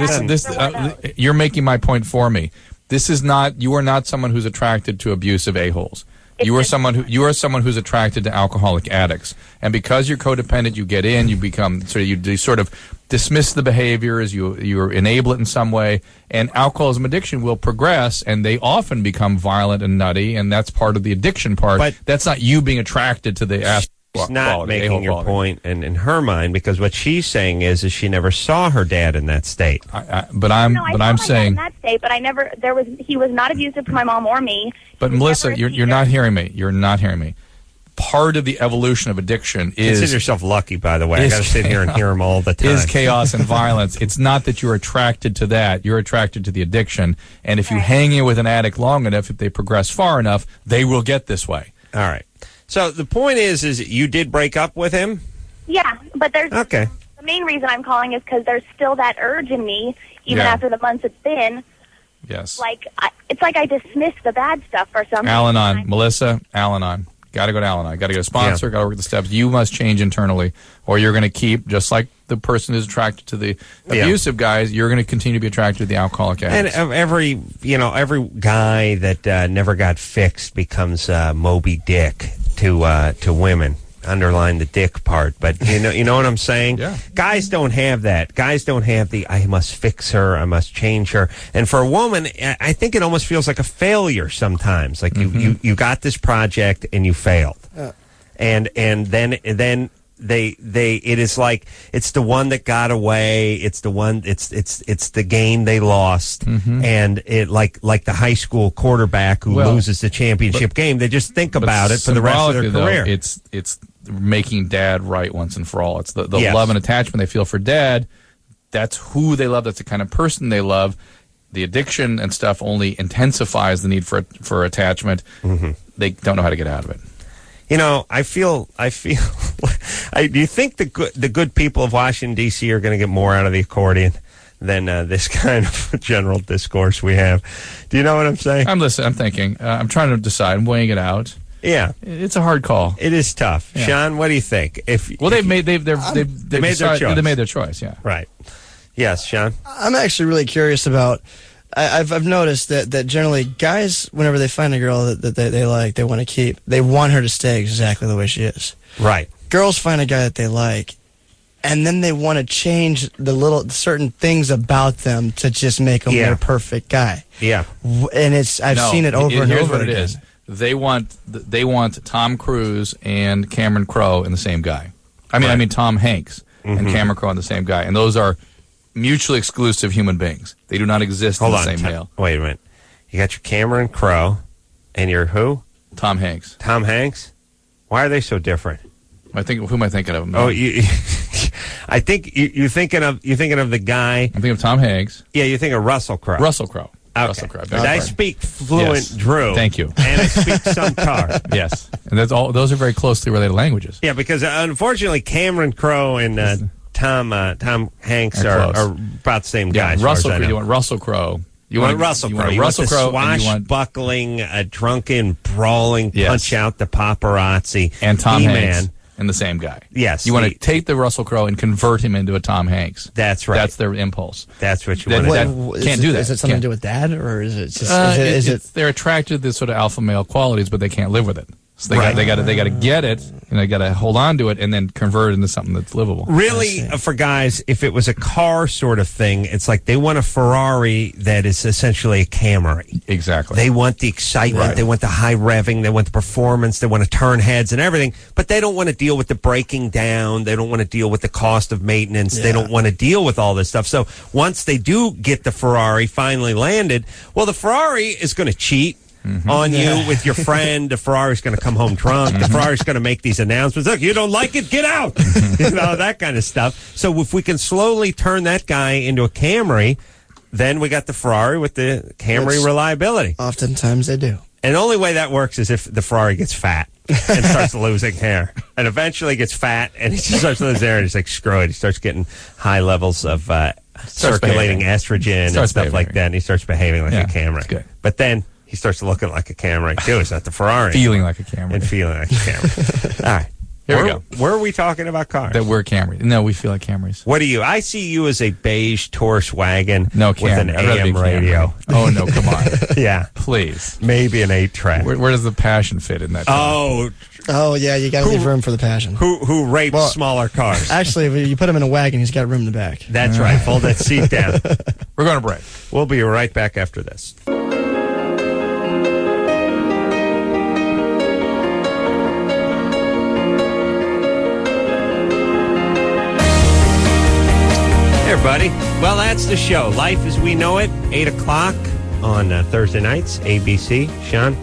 you're making my point for me. You are not someone who's attracted to abusive a-holes. You are someone who's attracted to alcoholic addicts, and because you're codependent, you get in, you become you sort of dismiss the behaviors, you enable it in some way, and alcoholism addiction will progress, and they often become violent and nutty, and that's part of the addiction part. But that's not you being attracted to the ass. She's not making your point in her mind, because what she's saying is she never saw her dad in that state. But I'm saying in that state, but he was not abusive to my mom or me. But Melissa, you're not hearing me. You're not hearing me. Part of the evolution of addiction is... Consider yourself lucky, by the way. I got to sit here and hear him all the time. Is chaos and violence. It's not that you're attracted to that. You're attracted to the addiction. And if you hang in with an addict long enough, if they progress far enough, they will get this way. All right. So the point is you did break up with him? Yeah, but there's... Okay. The main reason I'm calling is because there's still that urge in me, even after the months it's been. Yes. It's like I dismiss the bad stuff for some reason. Al-Anon. Melissa, Al-Anon. Got to go to Al-Anon. Got to get a sponsor, got to work the steps. You must change internally, or you're going to keep, just like the person who's attracted to the abusive guys, you're going to continue to be attracted to the alcoholic addicts. And every guy that never got fixed becomes Moby Dick to women. Underline the dick part, but you know what I'm saying? Yeah. Guys don't have that. Guys don't have the I must fix her, I must change her. And for a woman, I think it almost feels like a failure sometimes. Like you got this project and you failed. And then it is like it's the one that got away, it's the game they lost, and it like the high school quarterback who loses the championship game. They just think about it for the rest of their career. Though, it's making dad right once and for all. It's the love and attachment they feel for dad. That's who they love. That's the kind of person they love. The addiction and stuff only intensifies the need for attachment. They don't know how to get out of it. I feel. Do you think the good people of Washington D.C. are going to get more out of the accordion than this kind of general discourse we have? Do you know what I'm saying? I'm listening. I'm thinking. I'm trying to decide. I'm weighing it out. Yeah, it's a hard call. It is tough. Yeah. Sean, what do you think? They've made their choice. They made their choice. Yeah. Right. Yes, Sean. I'm actually really curious about. I've noticed that generally guys, whenever they find a girl that they like, they want to keep, they want her to stay exactly the way she is. Right. Girls find a guy that they like, and then they want to change the little certain things about them to just make them their perfect guy. Yeah, and I've seen it over and over again. It is. They want Tom Cruise and Cameron Crowe in the same guy. I mean Tom Hanks and Cameron Crowe in the same guy, and those are mutually exclusive human beings. They do not exist in the same male. Wait a minute. You got your Cameron Crowe and your who? Tom Hanks. Tom Hanks? Why are they so different? Who am I thinking of? Oh, I think you're thinking of the guy. I'm thinking of Tom Hanks. Yeah, you think of Russell Crowe. Russell Crowe. Okay. Russell Crowe. I speak fluent Drew. Thank you. And I speak some tar. Yes, and that's all. Those are very closely related languages. Yeah, because unfortunately, Cameron Crowe and Tom Hanks are about the same guy. Russell Crowe. You want Russell Crowe. You want Russell Crowe. You want Russell Crowe. Swashbuckling, drunken, brawling, punch out the paparazzi, and Tom E-Man. Hanks. And the same guy. Yes. You want to take the Russell Crowe and convert him into a Tom Hanks. That's right. That's their impulse. That's what you want to do. Can't do that. Is it something to do with that, or is it just... They're attracted to the sort of alpha male qualities, but they can't live with it. So they got to get it, and they got to hold on to it, and then convert it into something that's livable. Really, for guys, if it was a car sort of thing, it's like they want a Ferrari that is essentially a Camry. Exactly. They want the excitement, they want the high revving, they want the performance, they want to turn heads and everything, but they don't want to deal with the breaking down, they don't want to deal with the cost of maintenance, they don't want to deal with all this stuff. So once they do get the Ferrari finally landed, well, the Ferrari is going to cheat on you with your friend. The Ferrari's going to come home drunk. The Ferrari's going to make these announcements. Look, you don't like it? Get out. That kind of stuff. So if we can slowly turn that guy into a Camry, then we got the Ferrari with the Camry reliability. Oftentimes they do. And the only way that works is if the Ferrari gets fat and starts losing hair. And eventually gets fat and he just starts losing hair and he's like, screw it. He starts getting high levels of circulating estrogen and stuff like that. And he starts behaving like a Camry. Good. But then he starts looking like a Camry, too. It's not the Ferrari. Feeling like a Camry. And feeling like a Camry. All right. Here we go. Where are we talking about cars? That we're Camrys. No, we feel like Camrys. What are you? I see you as a beige Taurus wagon with an I'd rather AM be radio. Oh, no, come on. Yeah. Please. Maybe an 8-track. Where does the passion fit in that? Oh, yeah, you got to leave room for the passion. Who rapes smaller cars? Actually, if you put him in a wagon, he's got room in the back. That's right. Fold that seat down. We're going to break. We'll be right back after this. Hey, everybody. Well, that's the show. Life as We Know It, 8 o'clock on Thursday nights, ABC. Sean,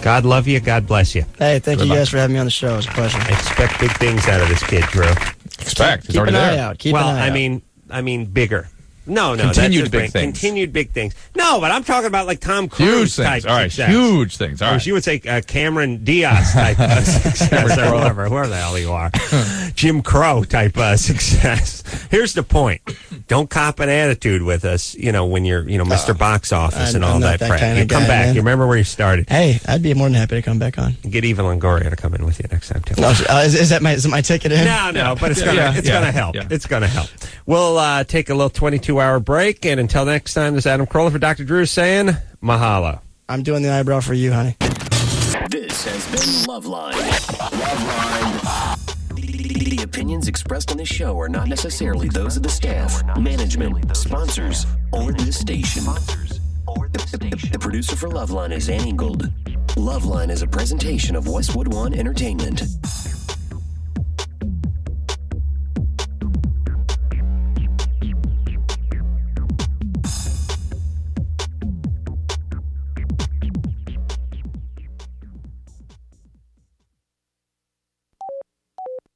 God love you. God bless you. Hey, thank you guys for having me on the show. It was a pleasure. I expect big things out of this kid, Drew. Expect. Keep an eye out. Keep an eye out. I mean bigger. No. Continued big things. Continued big things. No, but I'm talking about like Tom Cruise type success. All right, huge things. All right. You would say Cameron Diaz type success or whatever, whoever the hell you are. Jim Crow type success. Here's the point. Don't cop an attitude with us, when you're, Mr. Box Office and all that crap. You come back. Man. You remember where you started. Hey, I'd be more than happy to come back on. Get Eva Longoria to come in with you next time, too. No, is that my ticket in? No, but it's going to help. Yeah. It's going to help. We'll take a little 22-hour break, and until next time, this is Adam Carolla for Dr. Drew saying mahalo. I'm doing the eyebrow for you, honey. This has been LoveLine. LoveLine. The opinions expressed on this show are not necessarily those of the staff, management, sponsors, or this station. The producer for LoveLine is Ann Ingold. LoveLine is a presentation of Westwood One Entertainment.